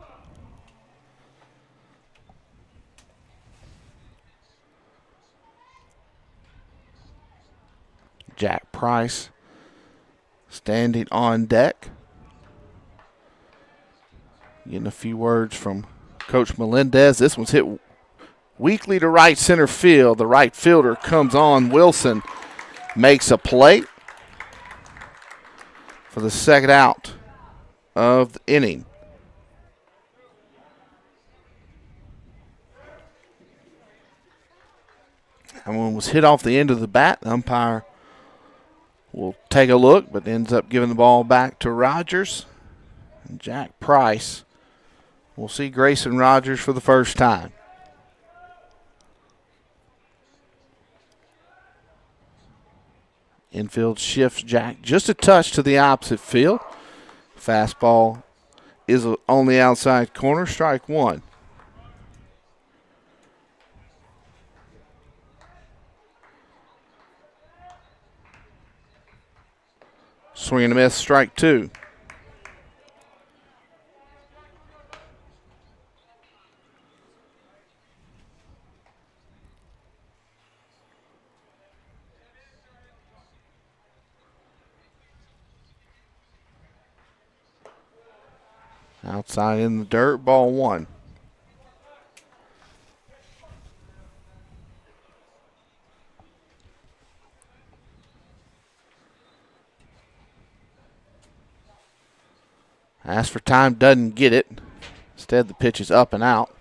Jack Price standing on deck. Getting a few words from Coach Melendez. This one's hit weakly to right center field. The right fielder comes on. Wilson makes a play for the second out of the inning. That one was hit off the end of the bat. The umpire will take a look, but ends up giving the ball back to Rogers. And Jack Price will see Grayson Rogers for the first time. Infield shifts Jack just a touch to the opposite field. Fastball is on the outside corner, strike 1. Swing and a miss, strike 2. Outside in the dirt, ball 1. Asks for time, doesn't get it. Instead, the pitch is up and out.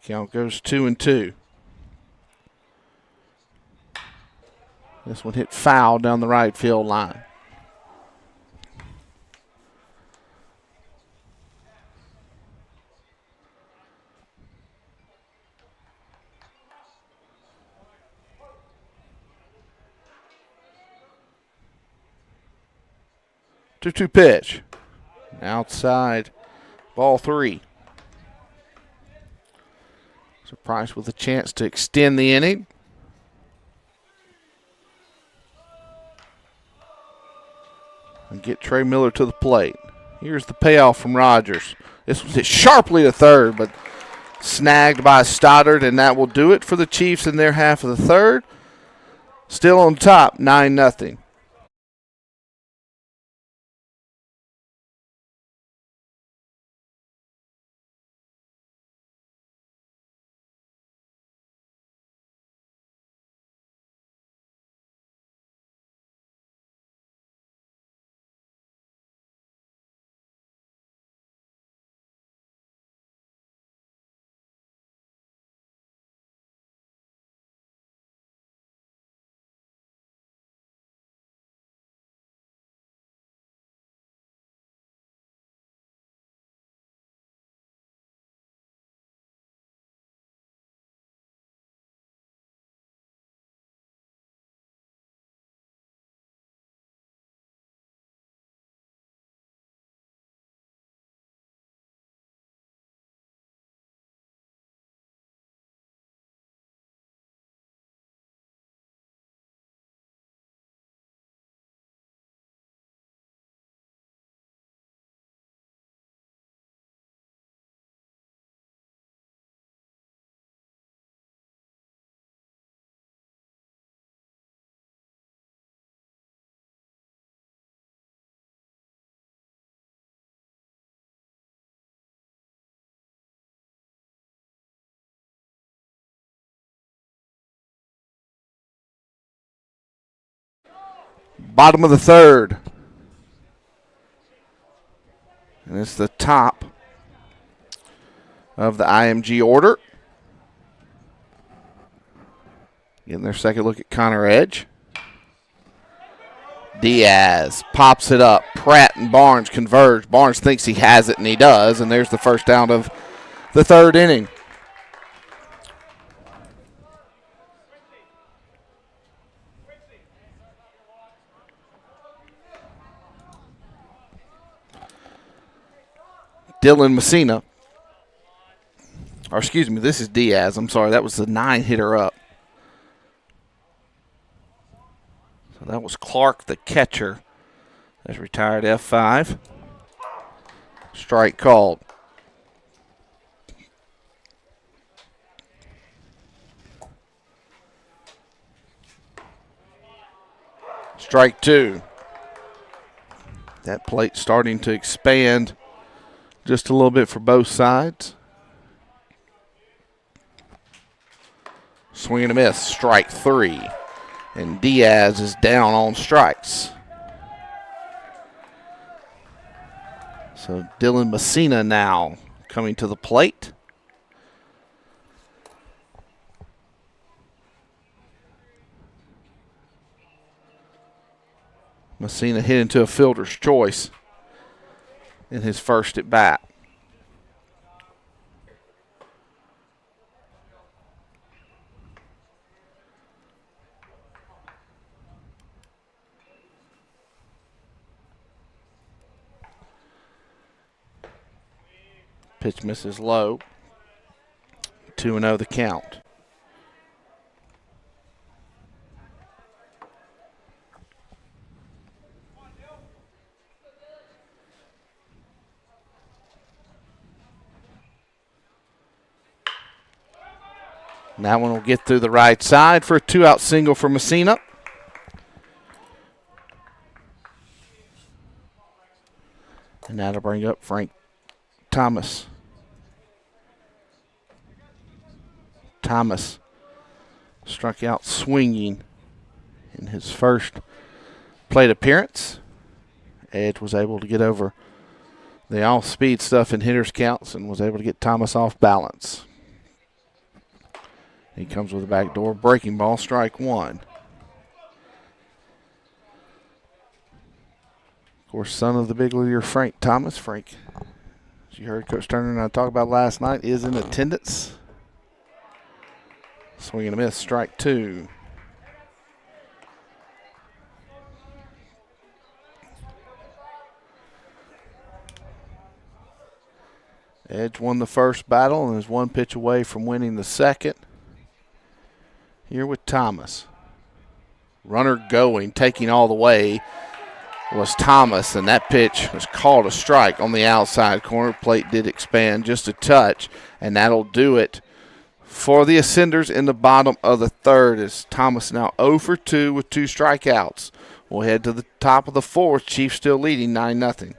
Count goes 2-2. This one hit foul down the right field line. Two pitch. Outside, ball 3. So Price with a chance to extend the inning. And get Trey Miller to the plate. Here's the payoff from Rogers. This was hit sharply to third, but snagged by Stoddard, and that will do it for the Chiefs in their half of the third. Still on top, 9-0. Bottom of the third. And it's the top of the IMG order. Getting their second look at Connor Edge. Diaz pops it up. Pratt and Barnes converge. Barnes thinks he has it, and he does. And there's the first down of the third inning. Dylan Messina. Or excuse me, this is Diaz. I'm sorry, that was the 9-hitter up. So that was Clark, the catcher. That's retired F5. Strike called. Strike two. That plate starting to expand just a little bit for both sides. Swing and a miss. Strike three. And Diaz is down on strikes. So Dylan Messina now coming to the plate. Messina hit into a fielder's choice in his first at bat. Pitch misses low. 2-0 the count. And that one will get through the right side for a 2-out single for Messina. And that'll bring up Frank Thomas. Thomas struck out swinging in his first plate appearance. Edge was able to get over the off-speed stuff in hitters' counts and was able to get Thomas off balance. He comes with a backdoor breaking ball, strike one. Of course, son of the big leaguer Frank Thomas. Frank, as you heard Coach Turner and I talk about last night, is in attendance. Swing and a miss, strike two. Edge won the first battle and is one pitch away from winning the second. Here with Thomas. Runner going, taking all the way was Thomas, and that pitch was called a strike on the outside corner. Plate did expand just a touch, and that'll do it for the Ascenders in the bottom of the third, as Thomas now 0 for 2 with 2 strikeouts. We'll head to the top of the fourth. Chiefs still leading 9-0.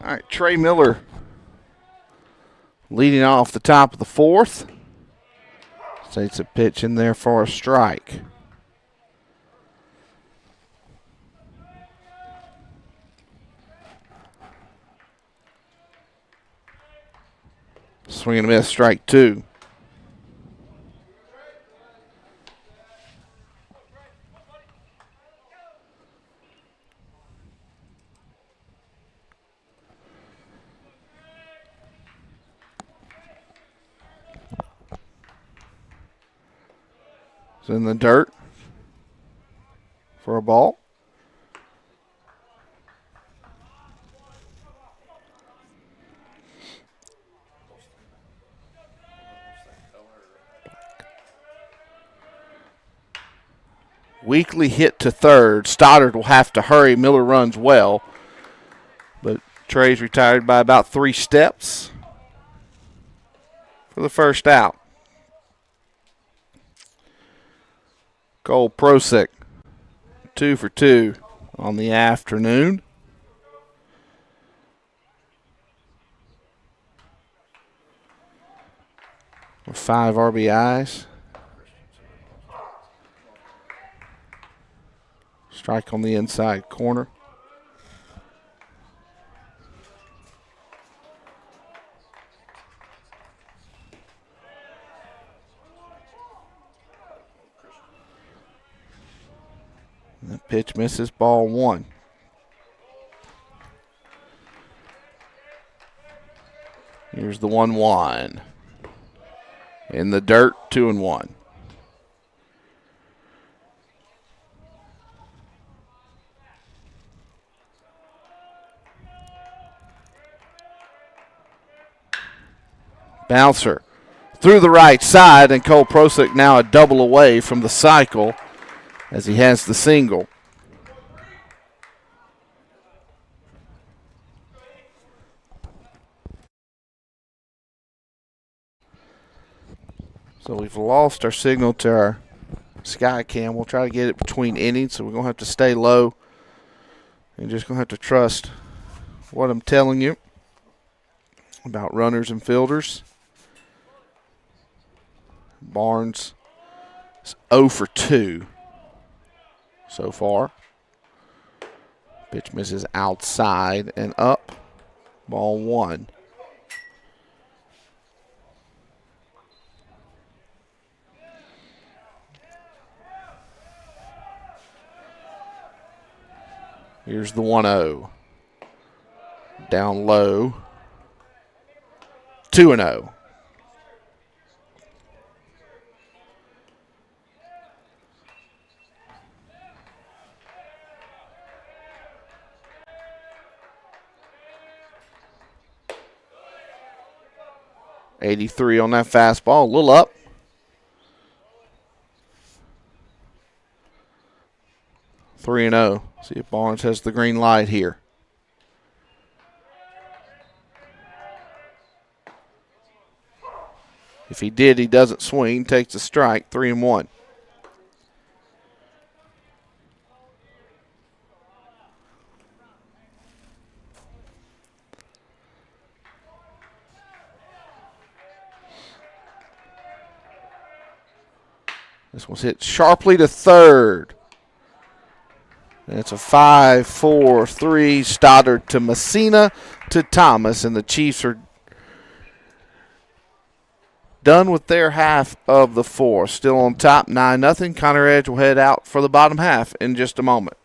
All right, Trey Miller leading off the top of the fourth. Takes a pitch in there for a strike. Swing and a miss, strike two. It's in the dirt for a ball. Weekly hit to third. Stoddard will have to hurry. Miller runs well. But Trey's retired by about 3 steps for the first out. Cole Prosick, 2 for 2 on the afternoon. With 5 RBIs. Strike on the inside corner. The pitch misses, ball 1. Here's the 1-1. In the dirt, 2-1. Bouncer through the right side, and Cole Prosick now a double away from the cycle as he has the single. So we've lost our signal to our Sky Cam. We'll try to get it between innings, so we're going to have to stay low and just going to have to trust what I'm telling you about runners and fielders. Barnes is 0 for 2 so far. Pitch misses outside and up. Ball 1. Here's the 1-0. Down low. 2-0. .83 on that fastball, a little up. Three and 0. See if Barnes has the green light here. If he did, he doesn't swing, takes a strike, 3-1. This one's hit sharply to third. And it's a 5-4-3. Stoddard to Messina to Thomas, and the Chiefs are done with their half of the 4th. Still on top, 9-0. Connor Edge will head out for the bottom half in just a moment.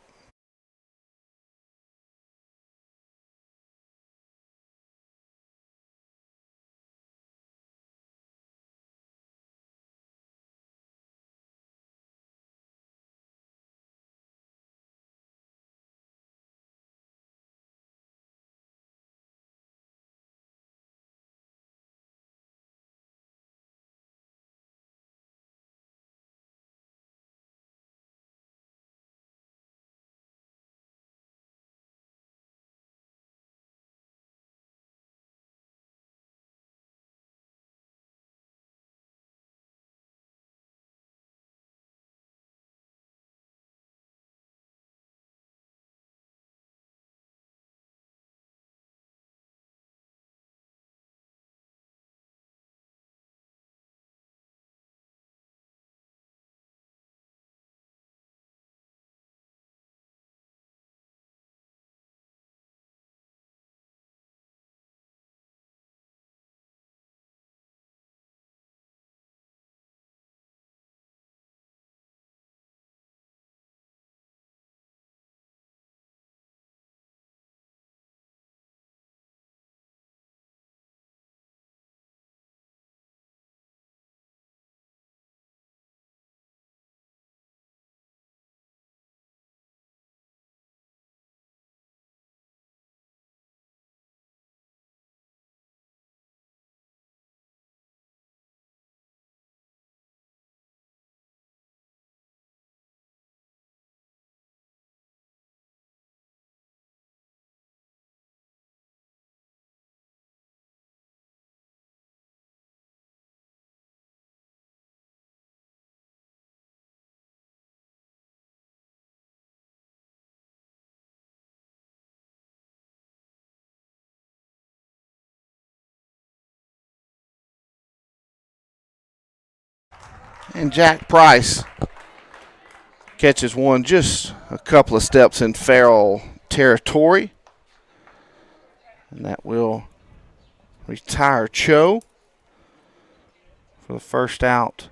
And Jack Price catches one just a couple of steps in foul territory. And that will retire Cho for the first out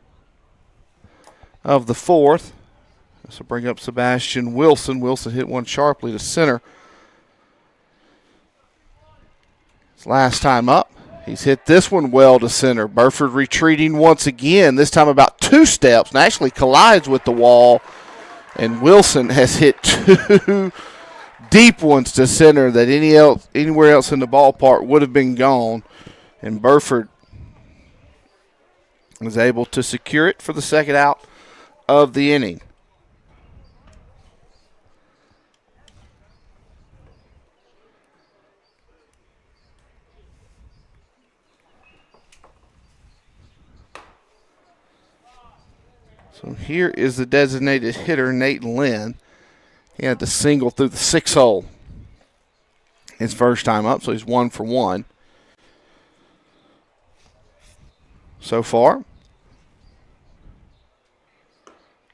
of the fourth. This will bring up Sebastian Wilson. Wilson hit one sharply to center. His last time up, he's hit this one well to center. Burford retreating once again, this time about 2 steps, and actually collides with the wall. And Wilson has hit 2 deep ones to center that anywhere else in the ballpark would have been gone. And Burford was able to secure it for the second out of the inning. So here is the designated hitter, Nate Lynn. He had the single through the 6 hole his first time up, so he's 1 for 1 so far.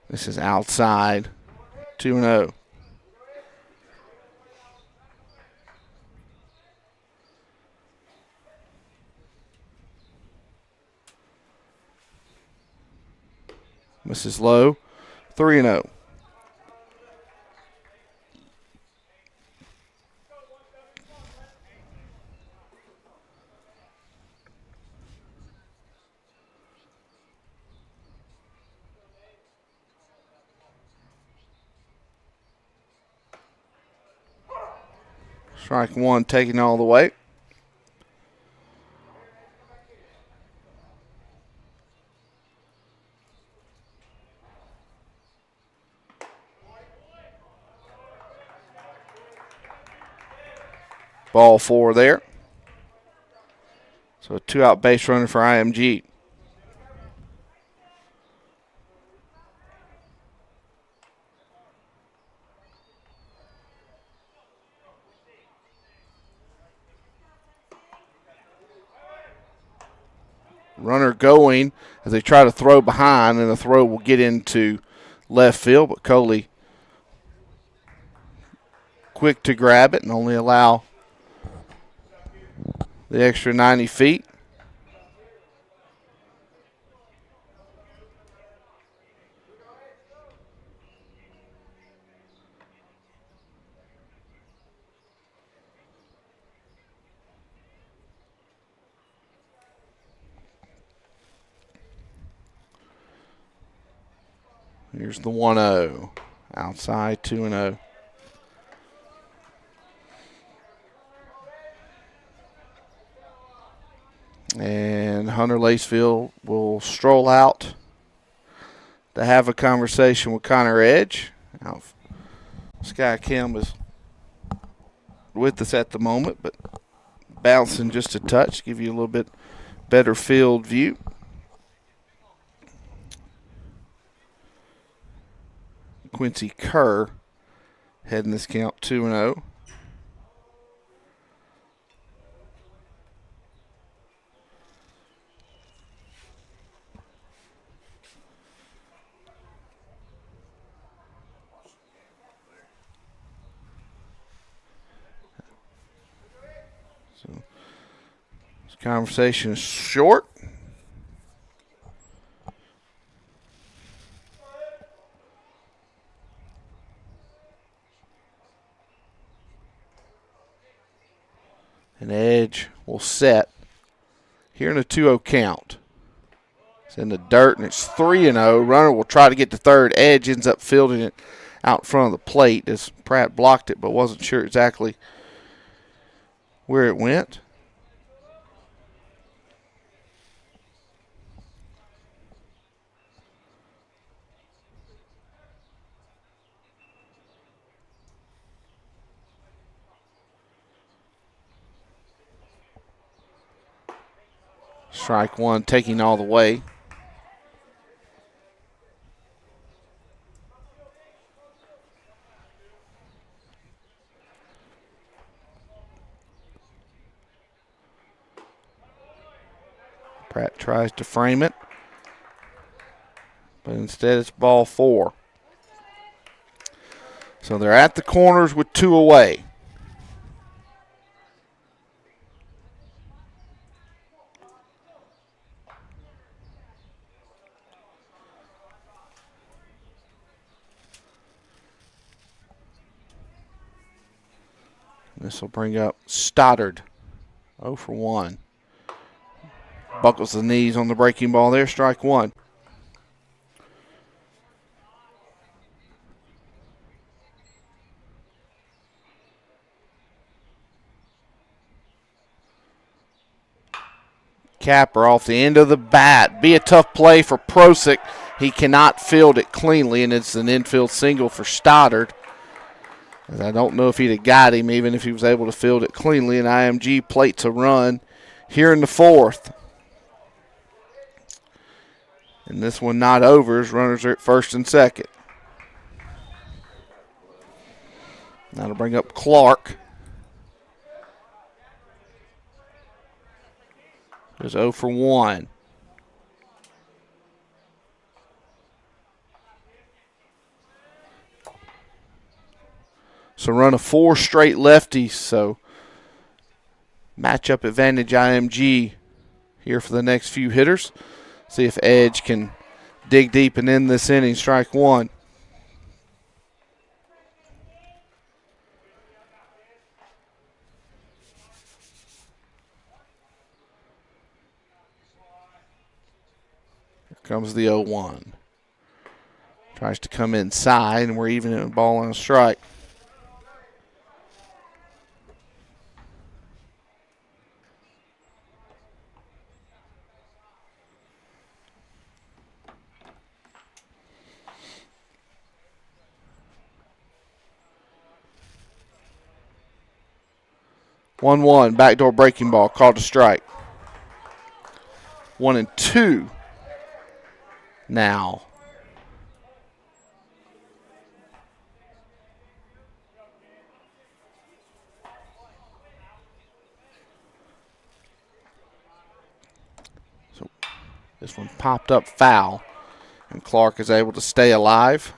This is outside, 2-0. Misses low, 3-0. Strike one taking all the way. Ball 4 there. So a 2-out base runner for IMG. Runner going as they try to throw behind, and the throw will get into left field, but Coley quick to grab it and only allow the extra 90 feet. Here's the 1-0. Outside, 2-0. And Hunter Lacefield will stroll out to have a conversation with Connor Edge. Now, Sky Kim is with us at the moment, but bouncing just a touch, give you a little bit better field view. Quincy Kerr heading this count 2-0. So this conversation is short. And Edge will set here in a 2-0 count. It's in the dirt, and it's 3-0. Runner will try to get to third. Edge ends up fielding it out in front of the plate as Pratt blocked it, but wasn't sure exactly where it went. Strike one, taking all the way. Pratt tries to frame it. but instead it's ball 4. So they're at the corners with 2 away. This will bring up Stoddard. 0 for 1. Buckles the knees on the breaking ball there. Strike 1. Capper off the end of the bat. Be a tough play for Prosick. He cannot field it cleanly, and it's an infield single for Stoddard. I don't know if he'd have got him even if he was able to field it cleanly, and IMG plates a run here in the 4th. And this one not over as runners are at first and second. That'll bring up Clark. There's 0 for 1. So run of 4 straight lefties, so matchup advantage IMG here for the next few hitters. See if Edge can dig deep and end this inning. Strike 1. Here comes the 0-1. Tries to come inside, and we're even at a ball and a strike. One, backdoor breaking ball, called a strike. 1-2 now. So this one popped up foul, and Clark is able to stay alive.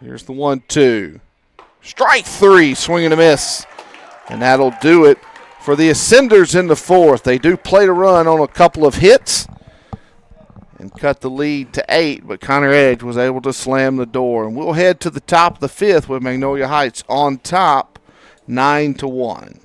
Here's the 1-2. Strike 3, swing and a miss. And that'll do it for the Ascenders in the 4th. They do play to run on a couple of hits and cut the lead to 8, but Connor Edge was able to slam the door. And we'll head to the top of the 5th with Magnolia Heights on top, 9-1.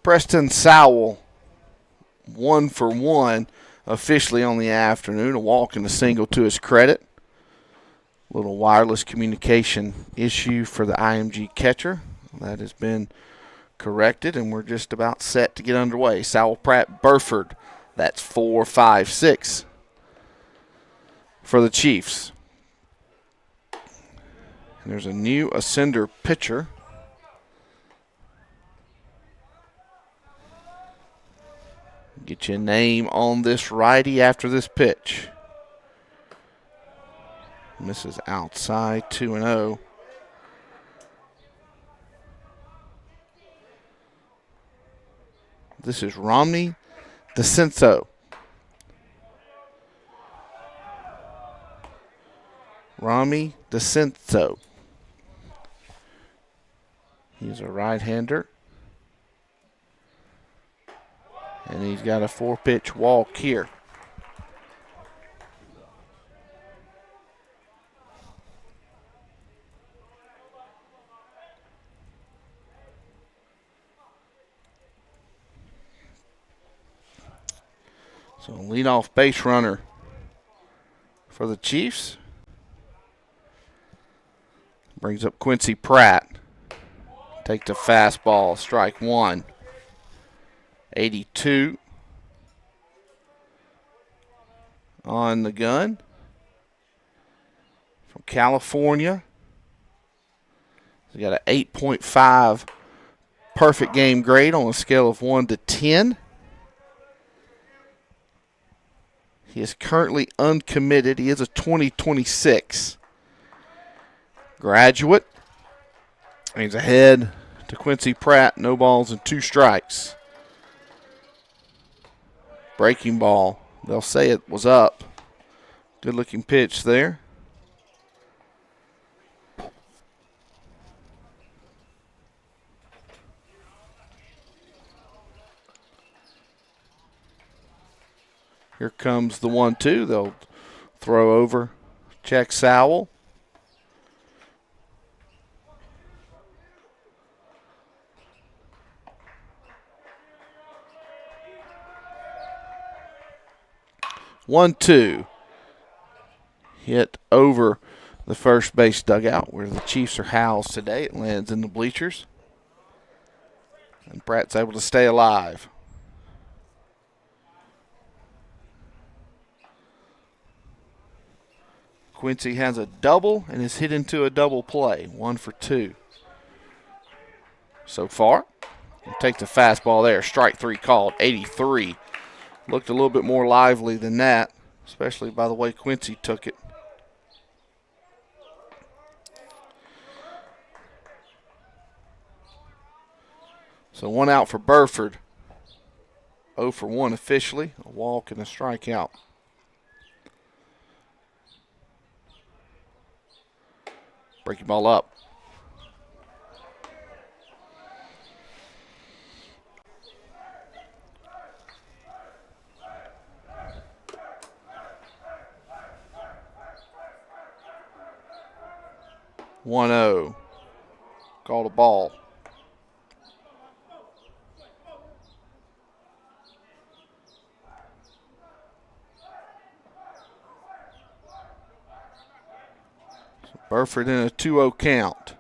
Preston Sowell, 1 for 1 officially on the afternoon. A walk and a single to his credit. Little wireless communication issue for the IMG catcher. That has been corrected, and we're just about set to get underway. Sowell, Pratt, Burford. That's 4, 5, 6 for the Chiefs. And there's a new Ascender pitcher. Get your name on this righty after this pitch. Misses outside, 2-0. This is Romney DeCenso. Romney DeCenso. He's a right-hander. And he's got a 4-pitch walk here. So leadoff base runner for the Chiefs. Brings up Quincy Pratt. Takes a fastball, strike 1. 82 on the gun from California. He's got an 8.5 perfect game grade on a scale of 1 to 10. He is currently uncommitted. He is a 2026 graduate. He's ahead to Quincy Pratt. No balls and 2 strikes. Breaking ball. They'll say it was up. Good looking pitch there. Here comes the 1-2. They'll throw over. Check Sowell. One, two. Hit over the first base dugout where the Chiefs are housed today. It lands in the bleachers. And Pratt's able to stay alive. Quincy has a double and is hit into a double play. 1 for 2 so far. And take the fastball there. Strike 3 called. 83. Looked a little bit more lively than that, especially by the way Quincy took it. So 1 out for Burford. 0 for 1 officially. A walk and a strikeout. Breaking ball up. One 0. Called a ball. Burford in a 2-0 count.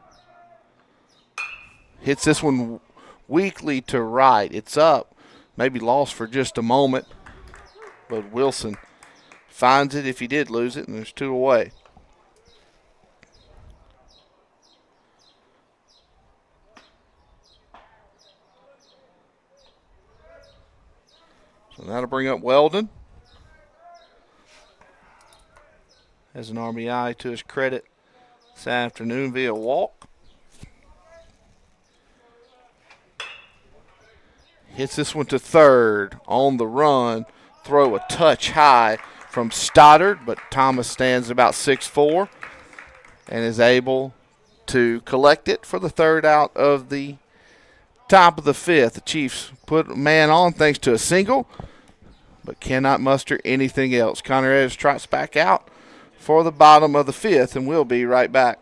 Hits this one weakly to right. It's up. Maybe lost for just a moment. But Wilson finds it if he did lose it, and there's 2 away. So that'll bring up Weldon. Has an RBI to his credit this afternoon via walk. Hits this one to third on the run. Throw a touch high from Stoddard, but Thomas stands about 6'4" and is able to collect it for the third out of the top of the 5th. The Chiefs put a man on thanks to a single, but cannot muster anything else. Connor Ayers trots back out for the bottom of the 5th, and we'll be right back.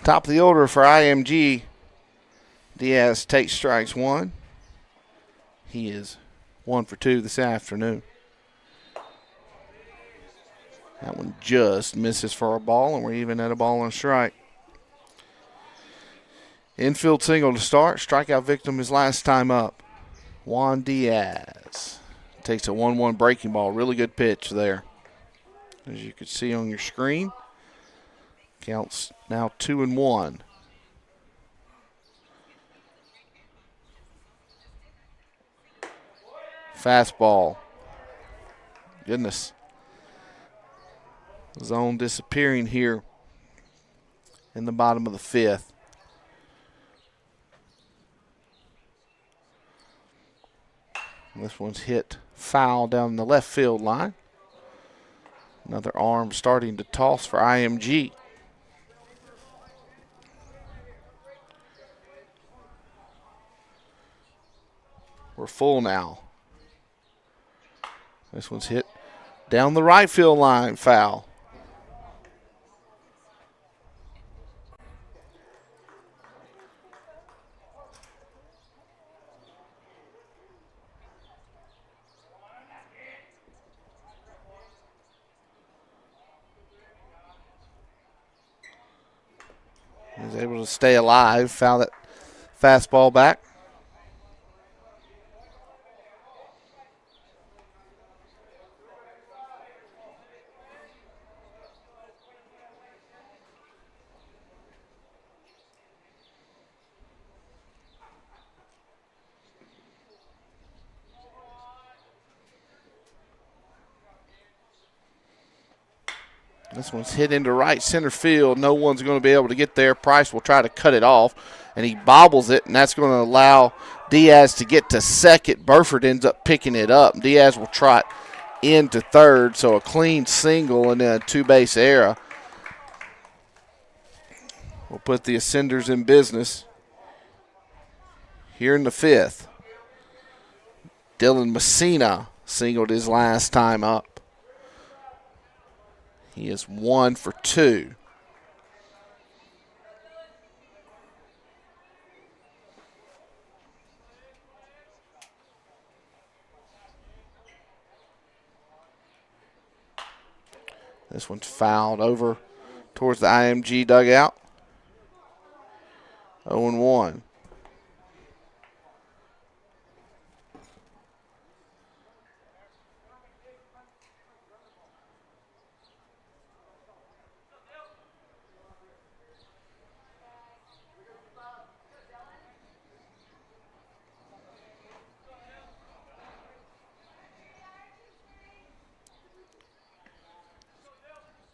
Top of the order for IMG. Diaz takes strikes one. He is 1 for 2 this afternoon. That one just misses for a ball, and we're even at a ball and a strike. Infield single to start. Strikeout victim his last time up. Juan Diaz takes a 1-1 breaking ball. Really good pitch there. As you can see on your screen. Counts now 2-1. Fastball. Goodness. Zone disappearing here in the bottom of the fifth. This one's hit foul down the left field line. Another arm starting to toss for IMG. We're full now. This one's hit down the right field line, foul. He's able to stay alive, foul that fastball back. This one's hit into right center field. No one's going to be able to get there. Price will try to cut it off, and he bobbles it, and that's going to allow Diaz to get to second. Burford ends up picking it up. Diaz will trot into third, so a clean single and then a two-base error. We'll put the Ascenders in business here in the fifth. Dylan Messina singled his last time up. He is 1 for 2. This one's fouled over towards the IMG dugout. 0-1.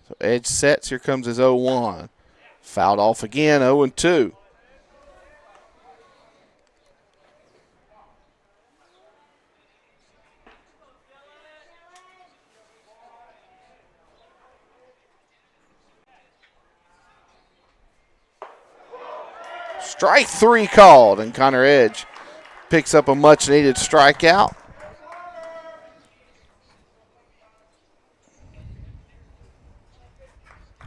So edge sets. Here comes his 0-1. Fouled off again, 0-2. Strike 3 called, and Connor Edge picks up a much-needed strikeout.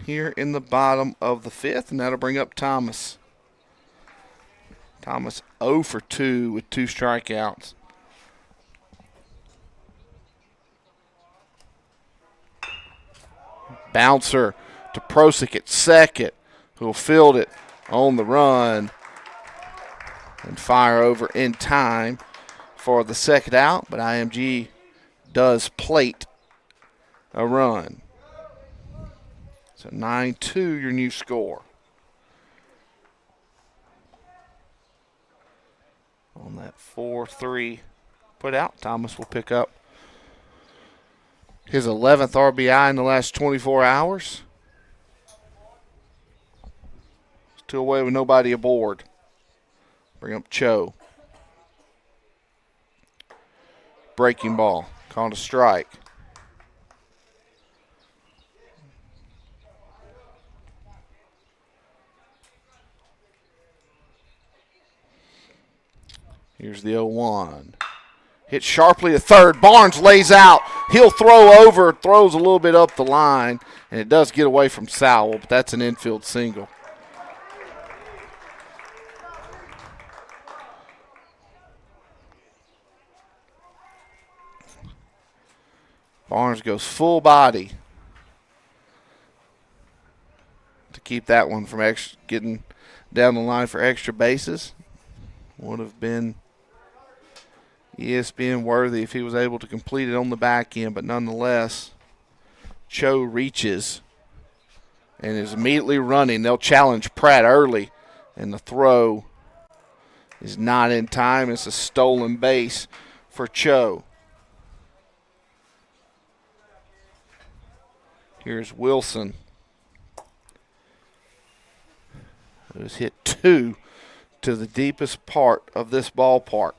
Here in the bottom of the fifth, and that'll bring up Thomas. Thomas 0 for 2 with 2 strikeouts. Bouncer to Prosick at second, who'll field it on the run and fire over in time for the second out, but IMG does plate a run. So 9-2, your new score. On that 4-3 put out, Thomas will pick up his 11th RBI in the last 24 hours. Still away with nobody aboard. Bring up Cho. Breaking ball, called a strike. Here's the 0-1. Hit sharply to third. Barnes lays out. He'll throw over, throws a little bit up the line, and it does get away from Sowell, but that's an infield single. Barnes goes full body to keep that one from getting down the line for extra bases. Would have been ESPN worthy if he was able to complete it on the back end, but nonetheless, Cho reaches and is immediately running. They'll challenge Pratt early, and the throw is not in time. It's a stolen base for Cho. Here's Wilson, who's hit 2 to the deepest part of this ballpark.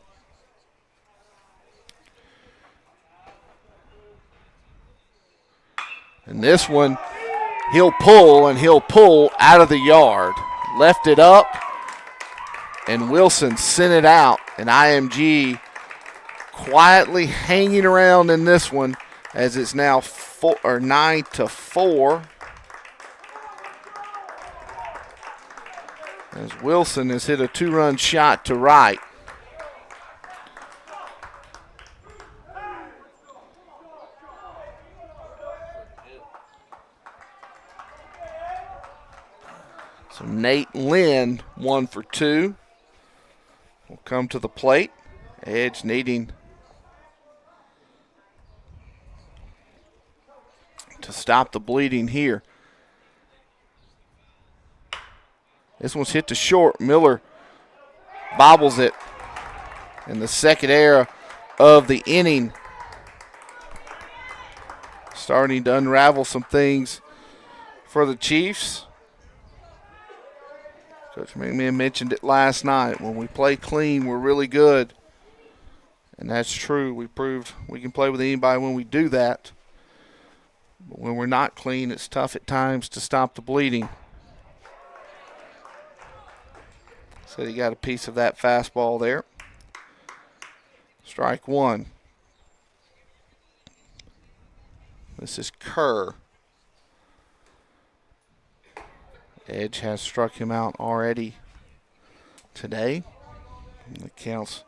And this one, he'll pull out of the yard. Left it up, and Wilson sent it out. And IMG quietly hanging around in this one as it's now 9-4. As Wilson has hit a 2-run shot to right. So Nate Lynn, 1 for 2, will come to the plate. Edge needing to stop the bleeding here. This one's hit to short. Miller bobbles it in the second error of the inning. Starting to unravel some things for the Chiefs. Coach McMahon mentioned it last night. When we play clean, we're really good. And that's true. We proved we can play with anybody when we do that. But when we're not clean, it's tough at times to stop the bleeding. Said he got a piece of that fastball there. Strike 1. This is Kerr. Edge has struck him out already today. And the count's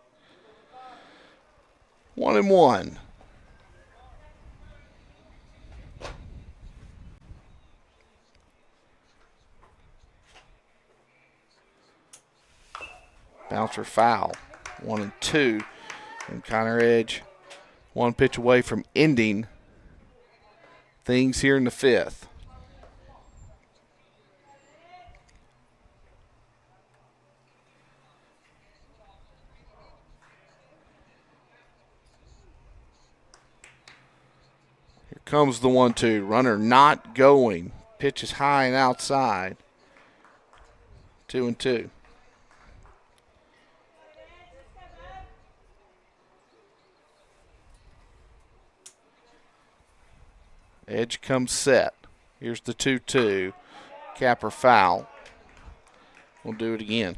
1-1. Bouncer foul. 1-2. And Connor Edge, 1 pitch away from ending things here in the 5th. Here comes the 1-2. Runner not going. Pitch is high and outside. 2-2. Edge comes set. Here's the 2-2. Capper foul. We'll do it again.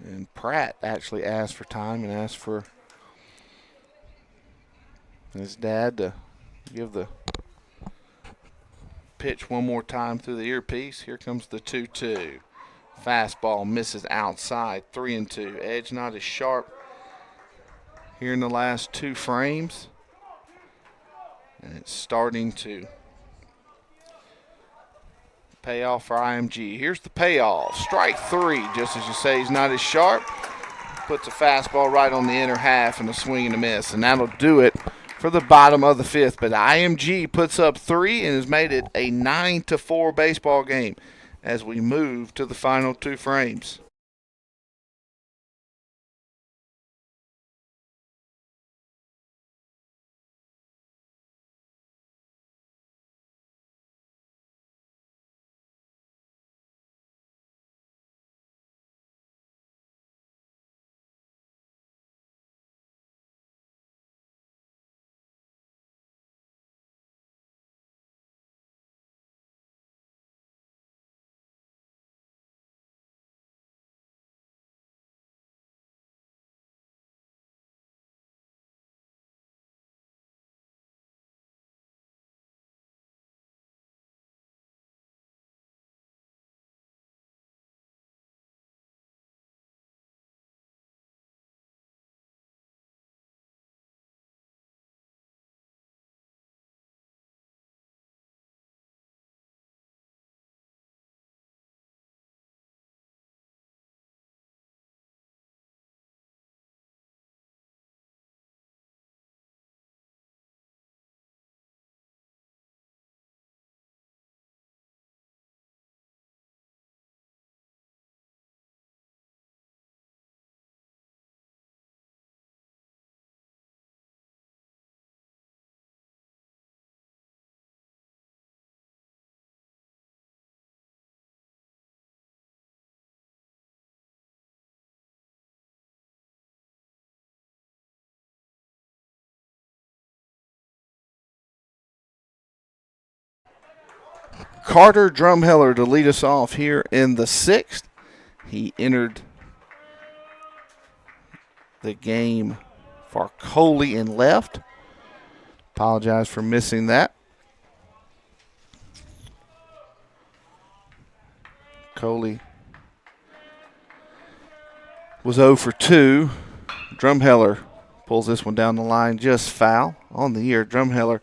And Pratt actually asked for time and asked for his dad to give the pitch one more time through the earpiece. Here comes the 2-2. Fastball misses outside. 3-2. Edge not as sharp here in the last 2 frames. And it's starting to pay off for IMG. Here's the payoff. Strike 3, just as you say, he's not as sharp. Puts a fastball right on the inner half and a swing and a miss. And that'll do it for the bottom of the 5th. But IMG puts up 3 and has made it a 9-4 baseball game as we move to the final 2 frames. Carter Drumheller to lead us off here in the 6th. He entered the game for Coley in left. Apologize for missing that. Coley was 0 for 2. Drumheller pulls this one down the line, just foul on the year. Drumheller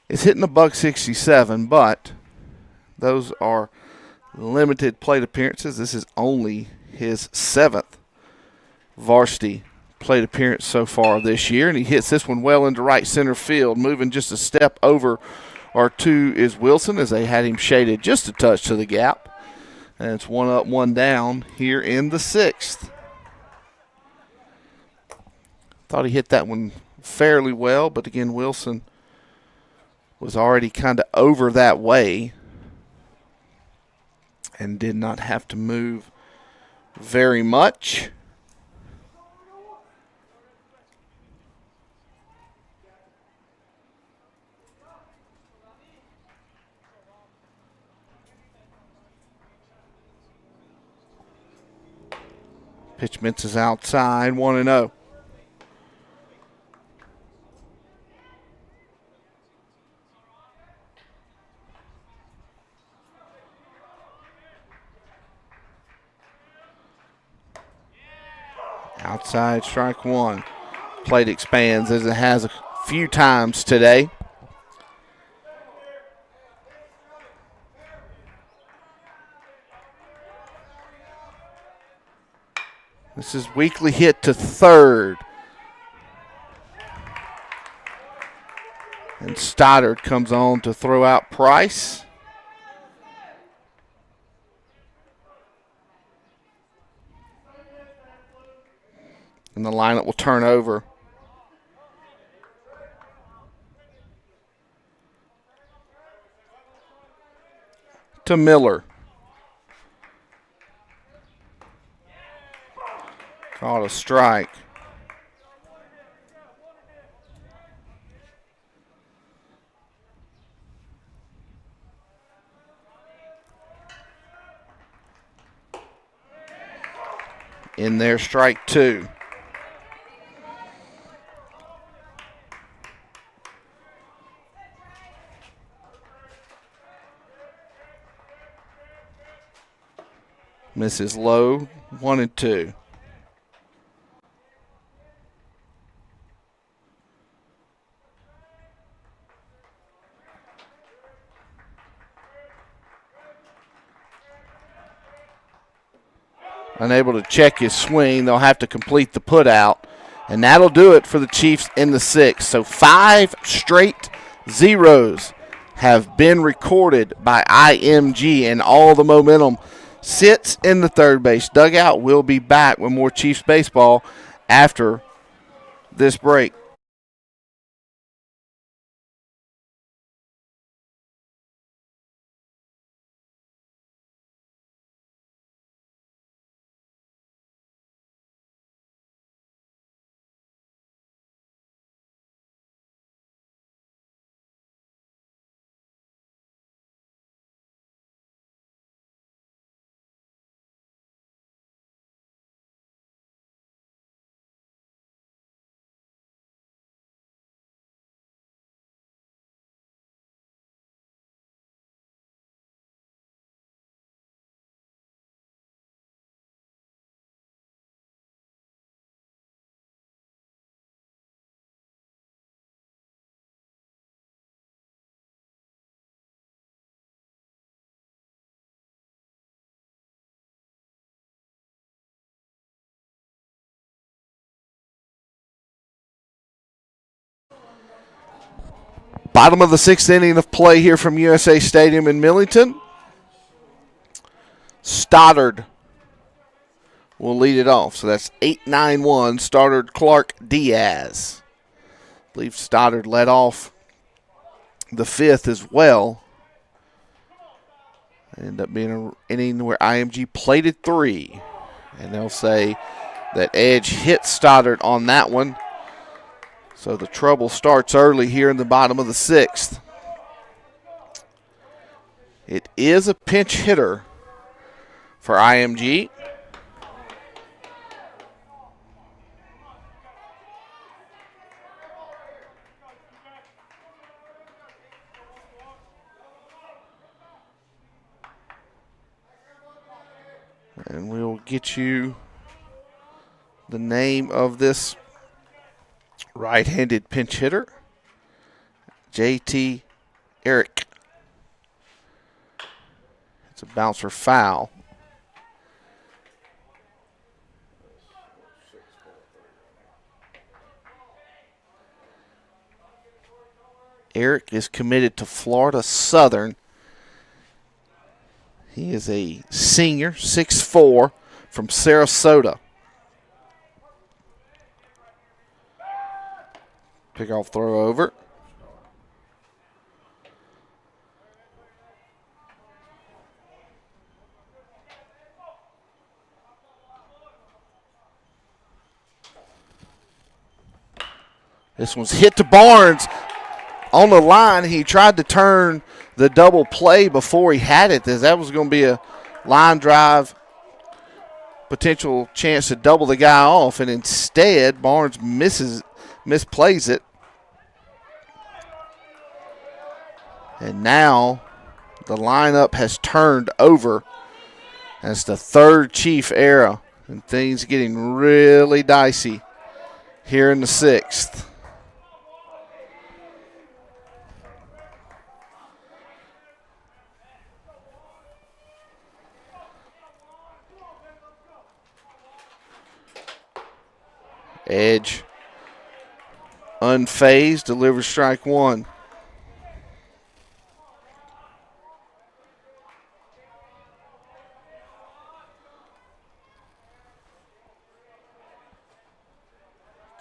is hitting $167, but those are limited plate appearances. This is only his 7th varsity plate appearance so far this year, and he hits this one well into right center field. Moving just a step over or two is Wilson, as they had him shaded just a touch to the gap. And it's 1 up, 1 down here in the 6th. Thought he hit that one fairly well, but again, Wilson was already kind of over that way and did not have to move very much. Pitch misses outside, 1-0. Outside strike 1. Plate expands as it has a few times today. This is weakly hit to third. And Stoddard comes on to throw out Price. And the lineup will turn over. To Miller. Called a strike. In there, strike 2. Misses low, 1-2. Unable to check his swing, they'll have to complete the put out, and that'll do it for the Chiefs in the 6th. So 5 straight zeros have been recorded by IMG, and all the momentum sits in the third base dugout. We'll be back with more Chiefs baseball after this break. Bottom of the 6th inning of play here from USA Stadium in Millington. Stoddard will lead it off. So that's 8-9-1. Stoddard, Clark, Diaz. I believe Stoddard led off the 5th as well. Ended up being an inning where IMG plated 3. And they'll say that Edge hit Stoddard on that one. So the trouble starts early here in the bottom of the 6th. It is a pinch hitter for IMG. And we'll get you the name of this right-handed pinch hitter, JT Eric. It's a bouncer foul. Eric is committed to Florida Southern. He is a senior, 6'4", from Sarasota. Pick-off throw over. This one's hit to Barnes. On the line, he tried to turn the double play before he had it. That was going to be a line drive, potential chance to double the guy off, and instead Barnes misplays it. And now the lineup has turned over. That's the third Chief era, and things getting really dicey here in the sixth. Edge, unfazed, delivers strike one.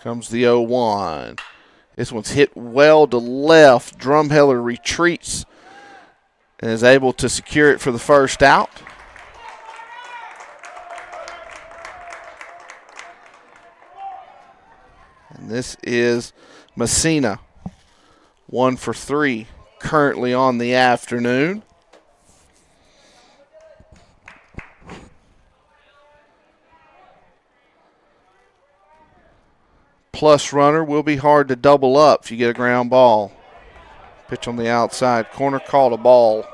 Comes the 0-1. This one's hit well to left. Drumheller retreats and is able to secure it for the first out. And this is Messina, 1 for 3, currently on the afternoon. Plus runner will be hard to double up if you get a ground ball. Pitch on the outside corner, called a ball.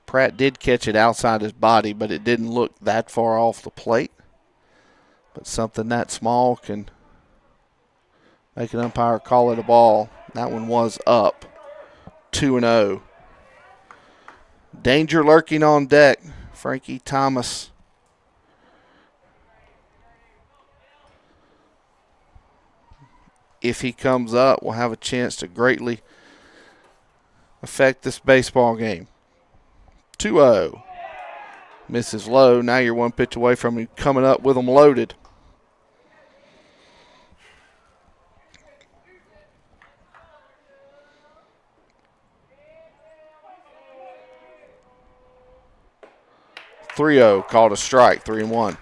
Pratt did catch it outside his body, but it didn't look that far off the plate. But something that small can make an umpire call it a ball. That one was up, 2-0. Danger lurking on deck. Frankie Thomas. If he comes up, will have a chance to greatly affect this baseball game. 2-0. Misses low. Now you're one pitch away from him coming up with them loaded. .30 called a strike, 3-1.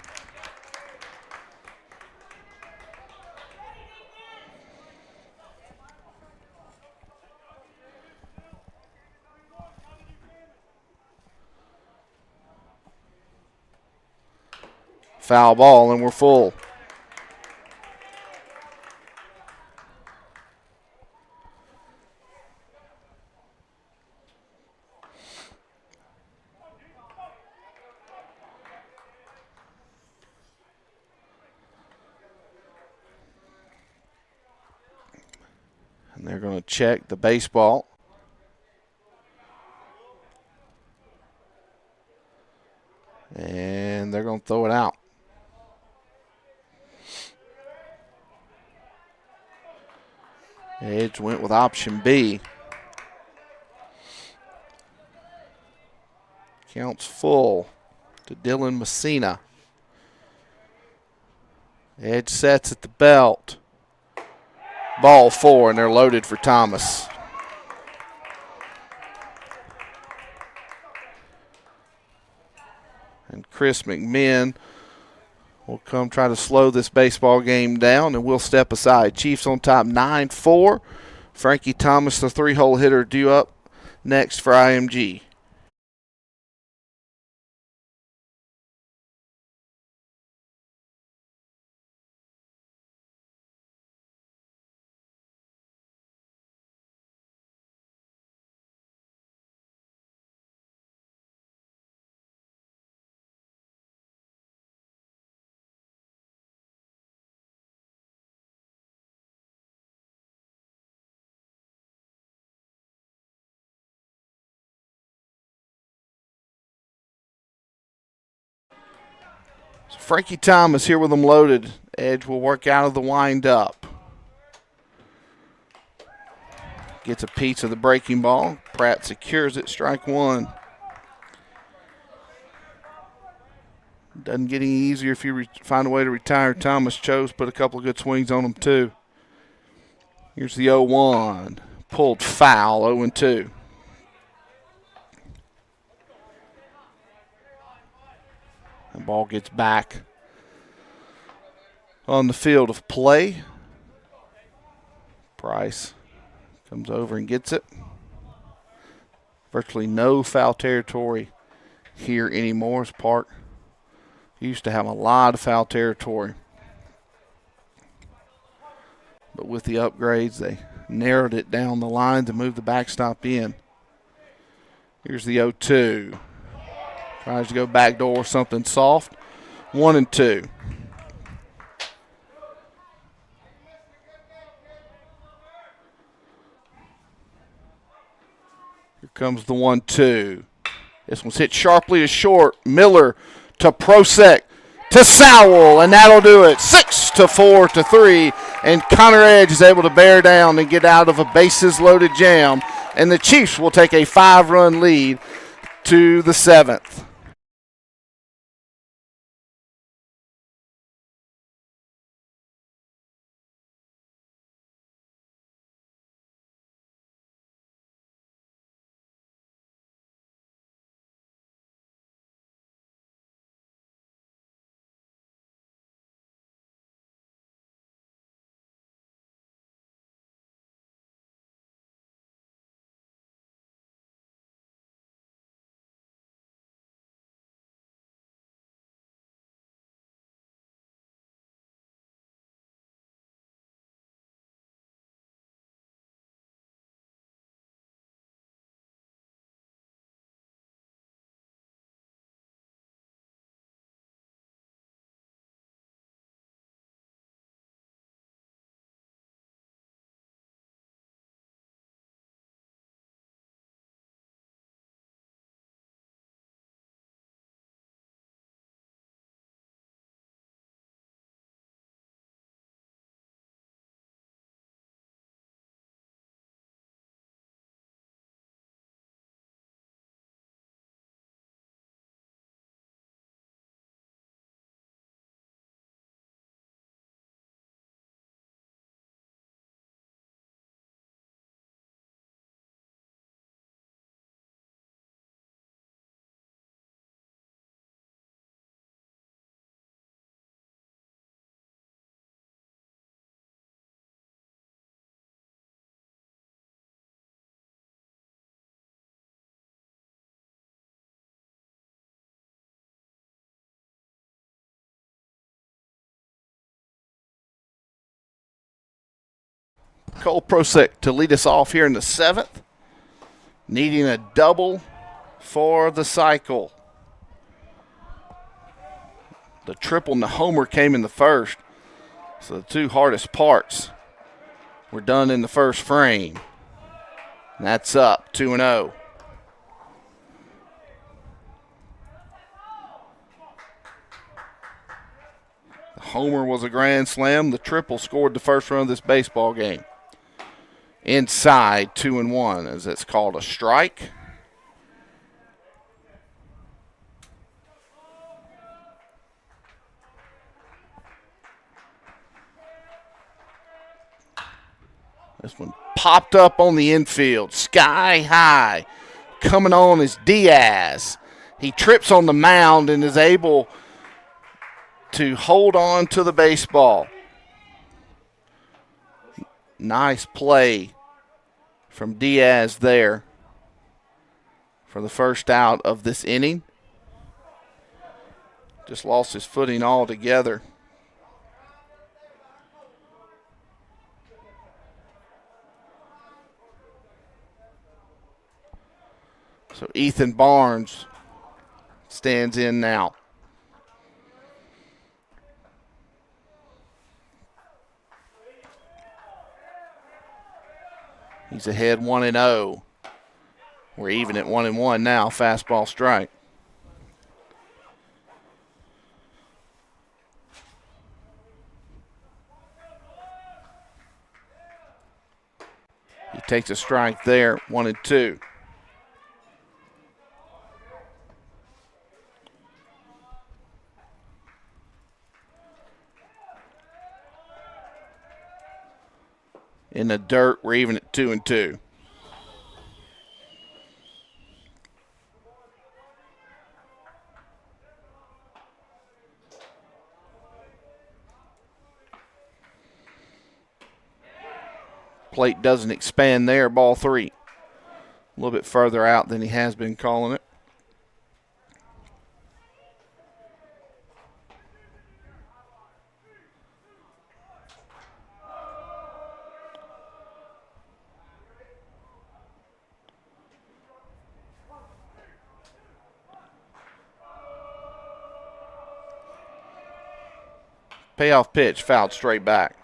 Foul ball, and we're full. And they're going to check the baseball. And they're going to throw it out. Edge went with option B. Counts full to Dylan Messina. Edge sets at the belt. Ball 4, and they're loaded for Thomas. And Chris McMinn will come try to slow this baseball game down, and we'll step aside. Chiefs on top 9-4 Frankie Thomas, the 3-hole hitter, due up next for IMG. So Frankie Thomas here with them loaded. Edge will work out of the wind-up. Gets a piece of the breaking ball. Pratt secures it, strike one. Doesn't get any easier if you find a way to retire Thomas. Chose put a couple of good swings on him, too. Here's the 0-1. Pulled foul, 0-2. The ball gets back on the field of play. Price comes over and gets it. Virtually no foul territory here anymore. This park used to have a lot of foul territory. But with the upgrades, they narrowed it down the lines and moved the backstop in. Here's the 0-2. Tries to go backdoor something soft. 1-2. Here comes the 1-2. This one's hit sharply to short. Miller to Prosek to Sowell, and that'll do it. 6-4-3, and Connor Edge is able to bear down and get out of a bases-loaded jam, and the Chiefs will take a 5-run lead to the 7th. Cole Prosek to lead us off here in the 7th, needing a double for the cycle. The triple and the homer came in the first, so the two hardest parts were done in the first frame. And that's up 2-0. The homer was a grand slam. The triple scored the first run of this baseball game. Inside 2-1, as it's called a strike. This one popped up on the infield, sky high. Coming on is Diaz. He trips on the mound and is able to hold on to the baseball. Nice play from Diaz there for the first out of this inning. Just lost his footing altogether. So Ethan Barnes stands in now. He's ahead 1-0. We're even at 1-1 now. Fastball strike. He takes a strike there, 1-2. In the dirt, we're even at 2-2. Plate doesn't expand there, ball 3. A little bit further out than he has been calling it. Payoff pitch, fouled straight back.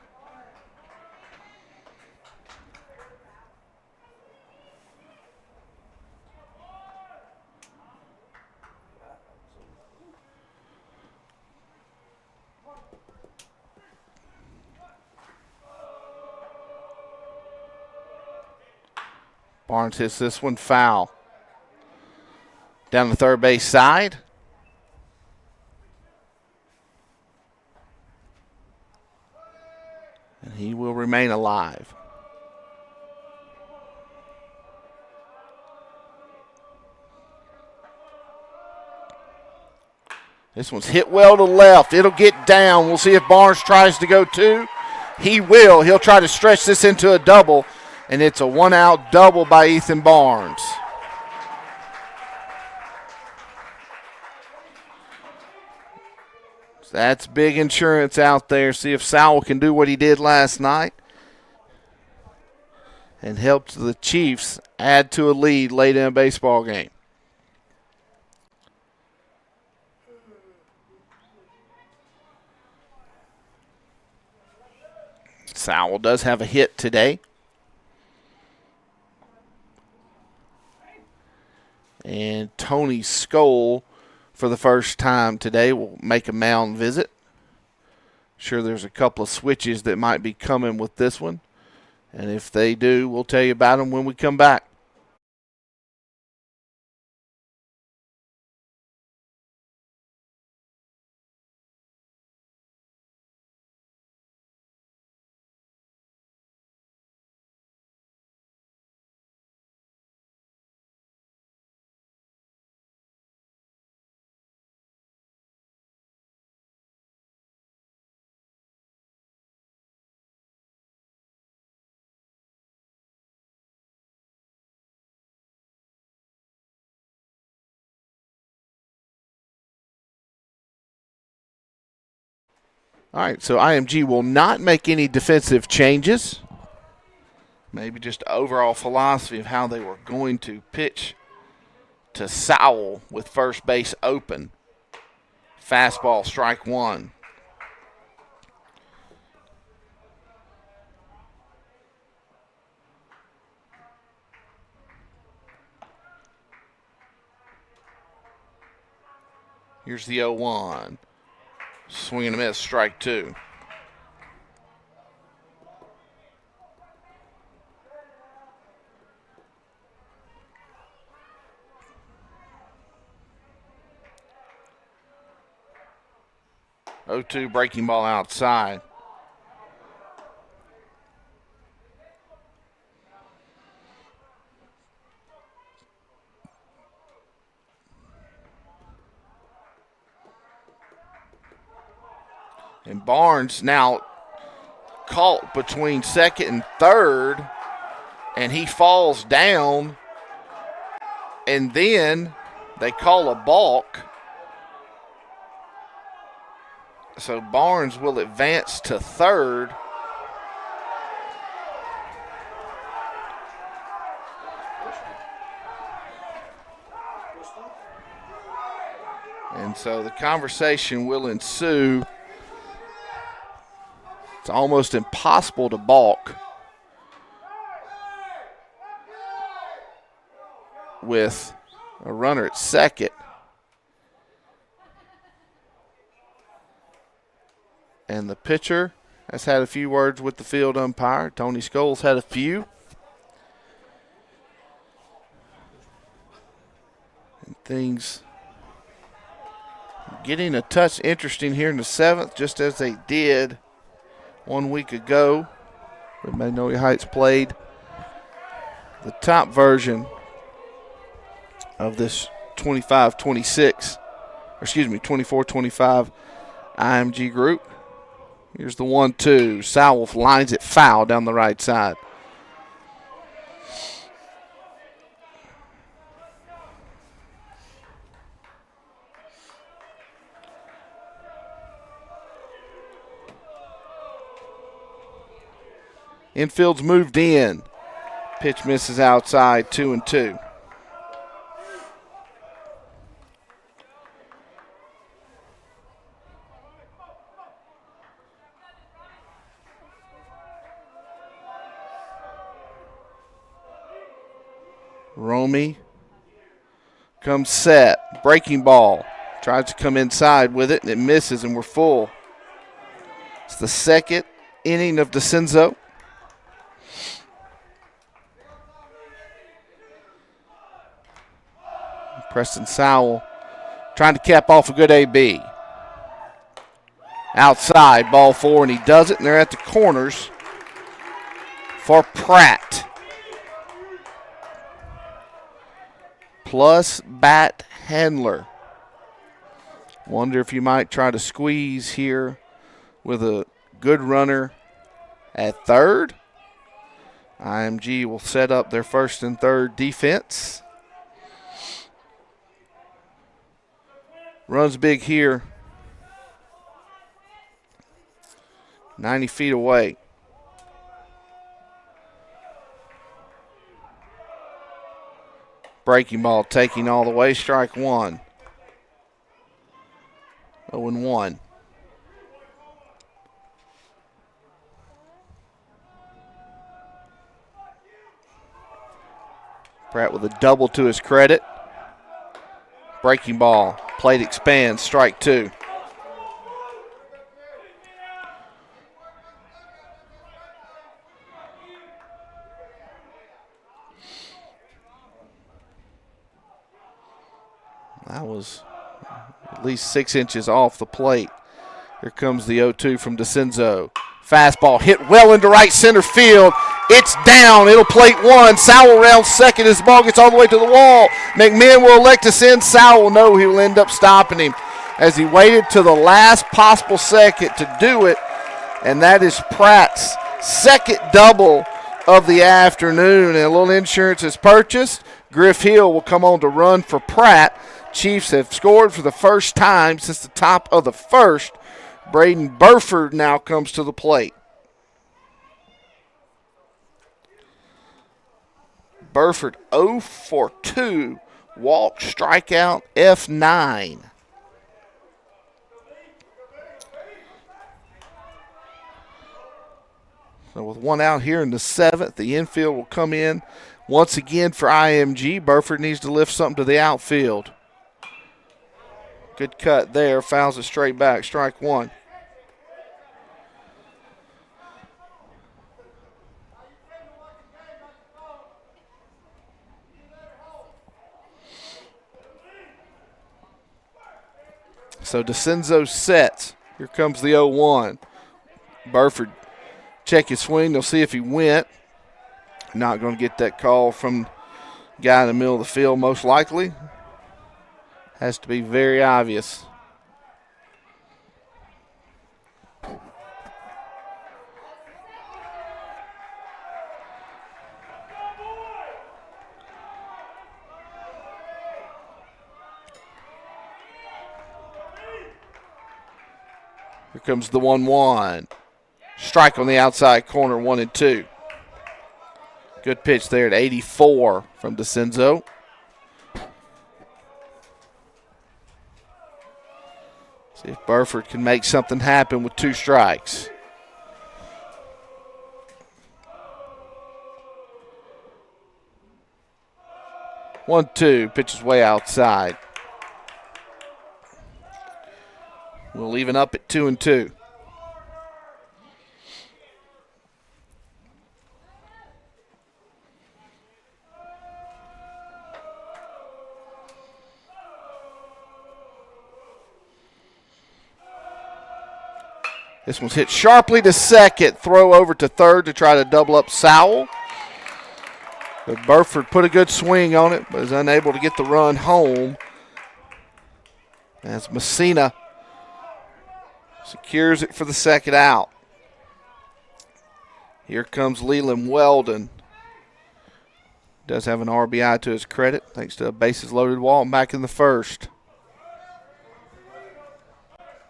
Barnes hits this one foul. Down the third base side. And he will remain alive. This one's hit well to left. It'll get down. We'll see if Barnes tries to go two. He will. He'll try to stretch this into a double, and it's a one-out double by Ethan Barnes. That's big insurance out there. See if Sowell can do what he did last night and help the Chiefs add to a lead late in a baseball game. Sowell does have a hit today. And Tony Skoll, for the first time today, will make a mound visit. Sure, there's a couple of switches that might be coming with this one. And if they do, we'll tell you about them when we come back. All right, so IMG will not make any defensive changes. Maybe just overall philosophy of how they were going to pitch to Sowell with first base open. Fastball, strike one. Here's the 0-1. Swing and a miss, strike two. Oh, 0-2 breaking ball outside. And Barnes now caught between second and third and he falls down, and then they call a balk. So Barnes will advance to third. And so the conversation will ensue. It's almost impossible to balk with a runner at second. And the pitcher has had a few words with the field umpire. Tony Scholes had a few. And things getting a touch interesting here in the seventh, just as they did 1 week ago when Magnolia Heights played the top version of this 24-25 IMG group. Here's the 1-2. Sowell lines it foul down the right side. Infield's moved in. Pitch misses outside, 2-2. Romy comes set. Breaking ball. Tries to come inside with it, and it misses, and we're full. It's the second inning of DeCenzo. Preston Sowell trying to cap off a good AB. Outside, ball four, and he does it, and they're at the corners for Pratt. Plus bat handler. Wonder if you might try to squeeze here with a good runner at third. IMG will set up their first and third defense. Runs big here. 90 feet away. Breaking ball taking all the way. Strike one. 0-1. Pratt with a double to his credit. Breaking ball. Plate expands. Strike two. That was at least 6 inches off the plate. Here comes the 0-2 from DeCenzo. Fastball hit well into right center field. It's down. It'll plate one. Sowell rounds second as the ball gets all the way to the wall. McMahon will elect to send. Sowell know he will end up stopping him as he waited to the last possible second to do it. And that is Pratt's second double of the afternoon. And a little insurance is purchased. Griff Hill will come on to run for Pratt. Chiefs have scored for the first time since the top of the first. Braden Burford now comes to the plate. Burford 0 for 2. Walk, strikeout, F9. So with one out here in the seventh, the infield will come in once again for IMG. Burford needs to lift something to the outfield. Good cut there. Fouls it straight back. Strike one. So DeCenzo sets. Here comes the 0-1. Burford check his swing. They'll see if he went. Not going to get that call from the guy in the middle of the field most likely. Has to be very obvious. Here comes the 1-1. Strike on the outside corner, 1-2. Good pitch there at 84 from DeCenzo. See if Burford can make something happen with 2 strikes. One, two, pitches way outside. We'll even up at 2-2. This one's hit sharply to second. Throw over to third to try to double up Sowell. But Burford put a good swing on it, but is unable to get the run home. As Messina secures it for the second out. Here comes Leland Weldon. Does have an RBI to his credit, thanks to a bases-loaded wall back in the first.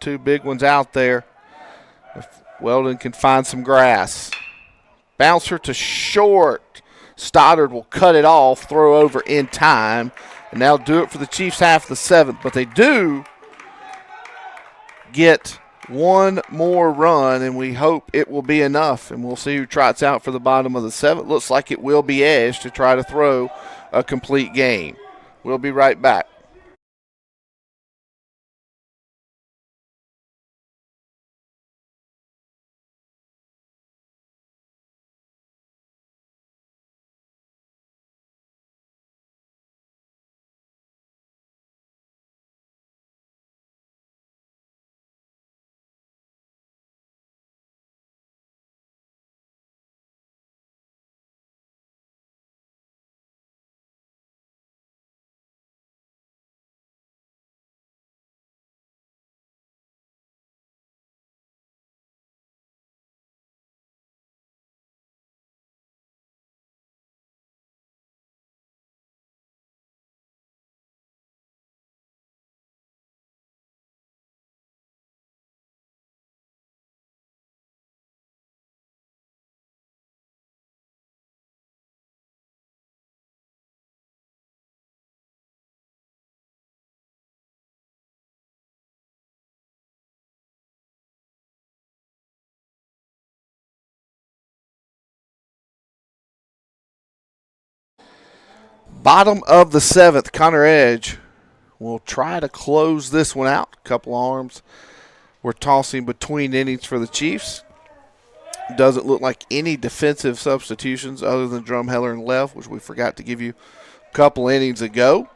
2 big ones out there. If Weldon can find some grass. Bouncer to short. Stoddard will cut it off, throw over in time, and that'll do it for the Chiefs half of the 7th. But they do get one more run, and we hope it will be enough. And we'll see who trots out for the bottom of the 7th. Looks like it will be Edge to try to throw a complete game. We'll be right back. Bottom of the 7th, Connor Edge will try to close this one out. A couple arms we're tossing between innings for the Chiefs. Doesn't look like any defensive substitutions other than Drumheller and left, which we forgot to give you a couple innings ago.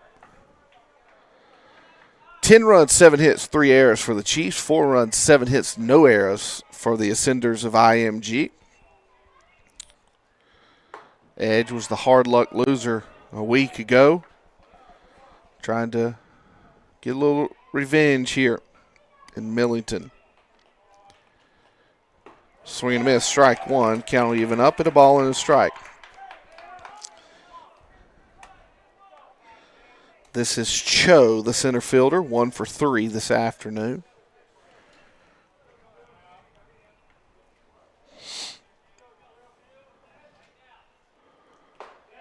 10 runs, 7 hits, 3 errors for the Chiefs. 4 runs, 7 hits, no errors for the Ascenders of IMG. Edge was the hard luck loser a week ago, trying to get a little revenge here in Millington. Swing and a miss, strike 1. Count will even up, and a ball and a strike. This is Cho, the center fielder, 1 for 3 this afternoon.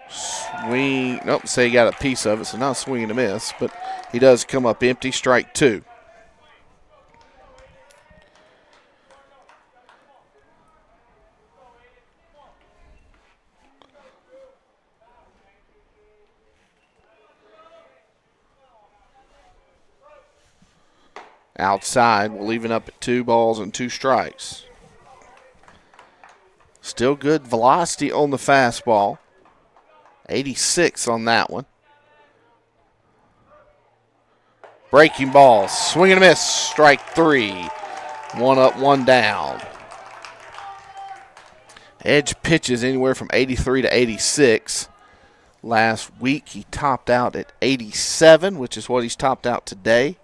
Swing, nope, say he got a piece of it, so not a swing and a miss, but he does come up empty, strike 2. Outside, we'll even up at 2 balls and 2 strikes. Still good velocity on the fastball. 86 on that one. Breaking ball, swing and a miss, strike 3. 1 up, 1 down. Edge pitches anywhere from 83 to 86. Last week he topped out at 87, which is what he's topped out today.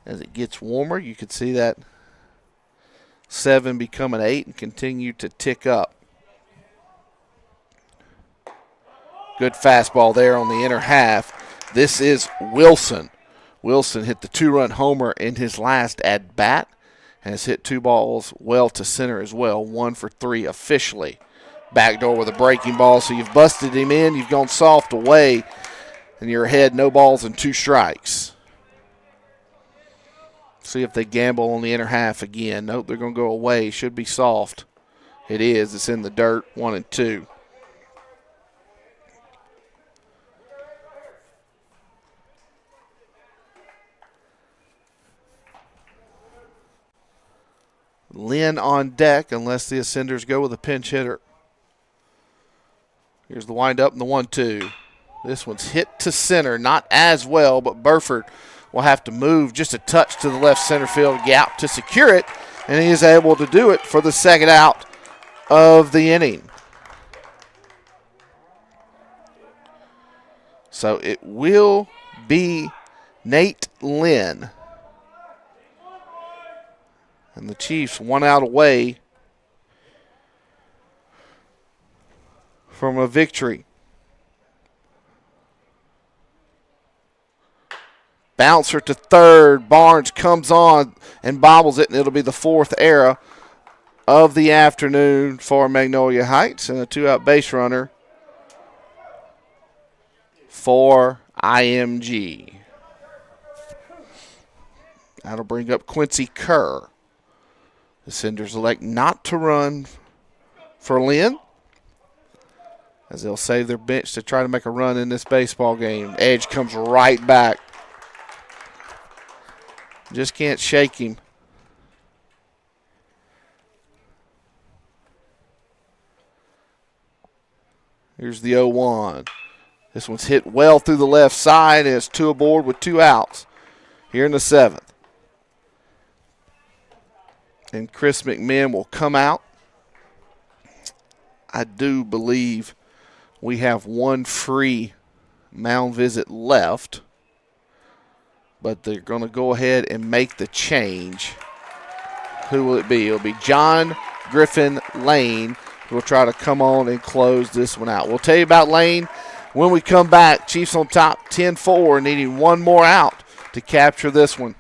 As it gets warmer, you can see that 7 become an 8 and continue to tick up. Good fastball there on the inner half. This is Wilson. Wilson hit the 2-run homer in his last at-bat. has hit 2 balls well to center as well. 1 for 3 officially. Backdoor with a breaking ball, so you've busted him in. You've gone soft away, and you're ahead, no balls and 2 strikes. See if they gamble on the inner half again. Nope, they're going to go away. Should be soft. It is. It's in the dirt. 1 and 2. Lynn on deck unless the Ascenders go with a pinch hitter. Here's the windup and the 1-2. This one's hit to center, not as well, but Burford will have to move just a touch to the left center field gap to secure it, and he is able to do it for the second out of the inning. So it will be Nate Lynn. And the Chiefs 1 out away from a victory. Bouncer to third. Barnes comes on and bobbles it, and it'll be the 4th error of the afternoon for Magnolia Heights, and a 2-out base runner for IMG. That'll bring up Quincy Kerr. The Cinders elect not to run for Lynn, as they'll save their bench to try to make a run in this baseball game. Edge comes right back. Just can't shake him. Here's the 0-1. This one's hit well through the left side, and it's 2 aboard with 2 outs here in the 7th. And Chris McMahon will come out. I do believe we have 1 free mound visit left, but they're going to go ahead and make the change. Who will it be? It'll be John Griffin Lane who will try to come on and close this one out. We'll tell you about Lane when we come back. Chiefs on top 10-4, needing 1 more out to capture this one.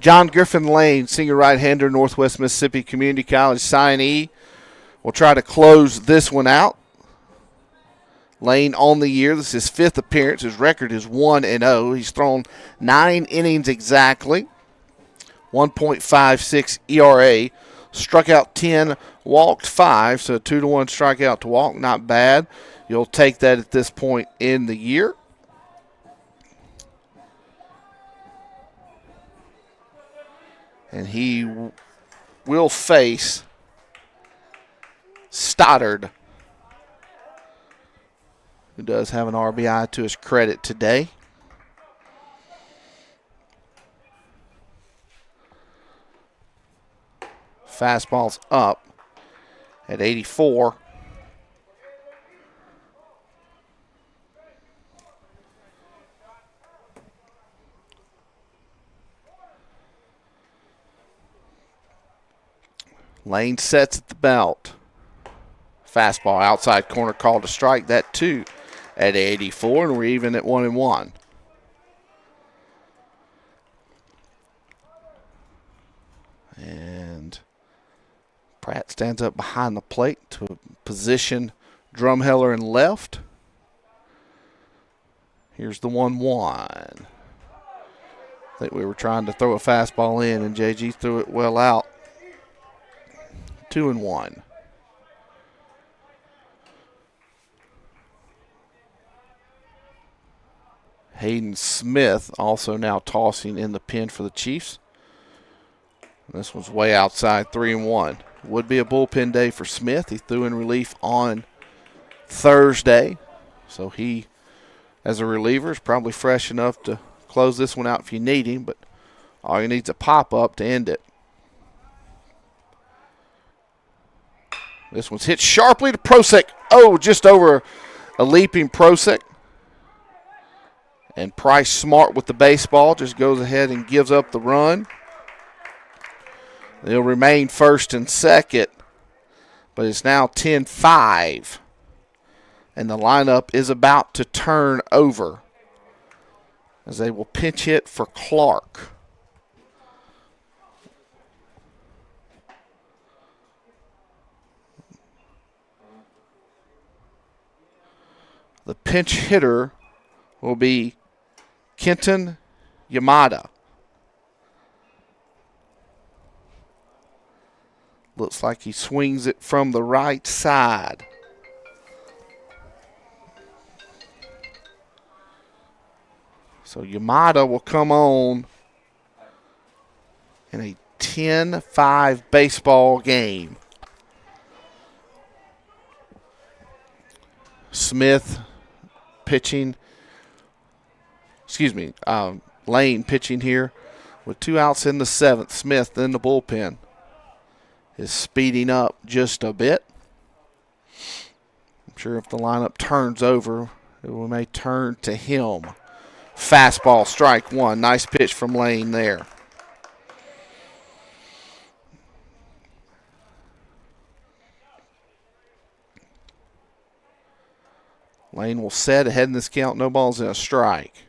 John Griffin Lane, senior right-hander, Northwest Mississippi Community College signee, will try to close this one out. Lane on the year. This is his 5th appearance. His record is 1-0. He's thrown 9 innings exactly, 1.56 ERA, struck out 10, walked 5, so a 2-1 strikeout to walk. Not bad. You'll take that at this point in the year. And he will face Stoddard, who does have an RBI to his credit today. Fastball's up at 84. Lane sets at the belt. Fastball outside corner called a strike. That too at 84, and we're even at 1-1. And Pratt stands up behind the plate to position Drumheller in left. Here's the 1-1. I think we were trying to throw a fastball in, and JG threw it well out. 2-1. Hayden Smith also now tossing in the pen for the Chiefs. This one's way outside, 3-1. Would be a bullpen day for Smith. He threw in relief on Thursday. So he, as a reliever, is probably fresh enough to close this one out if you need him, but all you need is a pop-up to end it. This one's hit sharply to Prosek. Oh, just over a leaping Prosek. And Price, smart with the baseball, just goes ahead and gives up the run. They'll remain first and second, but it's now 10-5. And the lineup is about to turn over as they will pinch hit for Clark. The pinch hitter will be Kenton Yamada. Looks like he swings it from the right side. So Yamada will come on in a 10-5 baseball game. Smith pitching. Lane pitching here with 2 outs in the 7th. Smith in the bullpen is speeding up just a bit. I'm sure if the lineup turns over, it may turn to him. Fastball, strike one. Nice pitch from Lane there. Lane will set ahead in this count. No balls and a strike.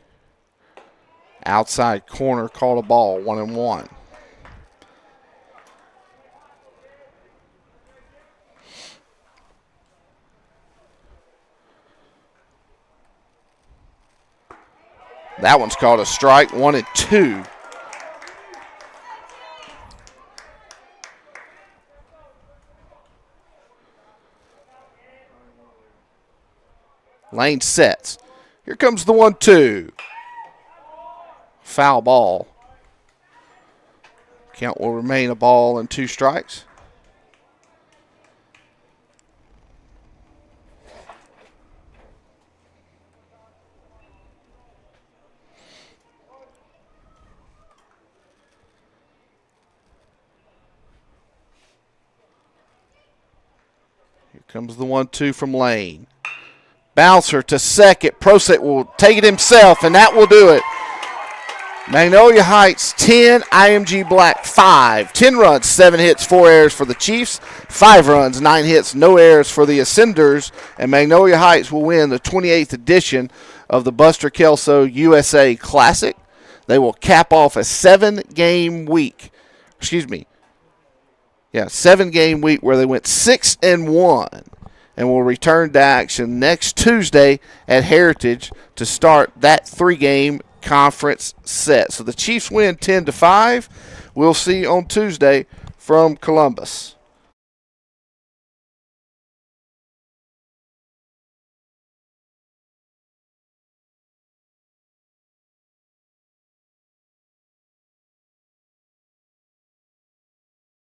Outside corner, called a ball, 1-1. That one's called a strike, 1-2. Lane sets. Here comes the 1-2. Foul ball. Count will remain a ball and 2 strikes. Here comes the 1-2 from Lane. Bouncer to second. Prosek will take it himself, and that will do it. Magnolia Heights 10, IMG Black 5. 10 runs, 7 hits, 4 errors for the Chiefs. 5 runs, 9 hits, no errors for the Ascenders. And Magnolia Heights will win the 28th edition of the Buster Kelso USA Classic. They will cap off a 7-game week. 7-game week where they went 6-1. And will return to action next Tuesday at Heritage to start that 3-game conference set. So the Chiefs win 10-5. We'll see on Tuesday from Columbus.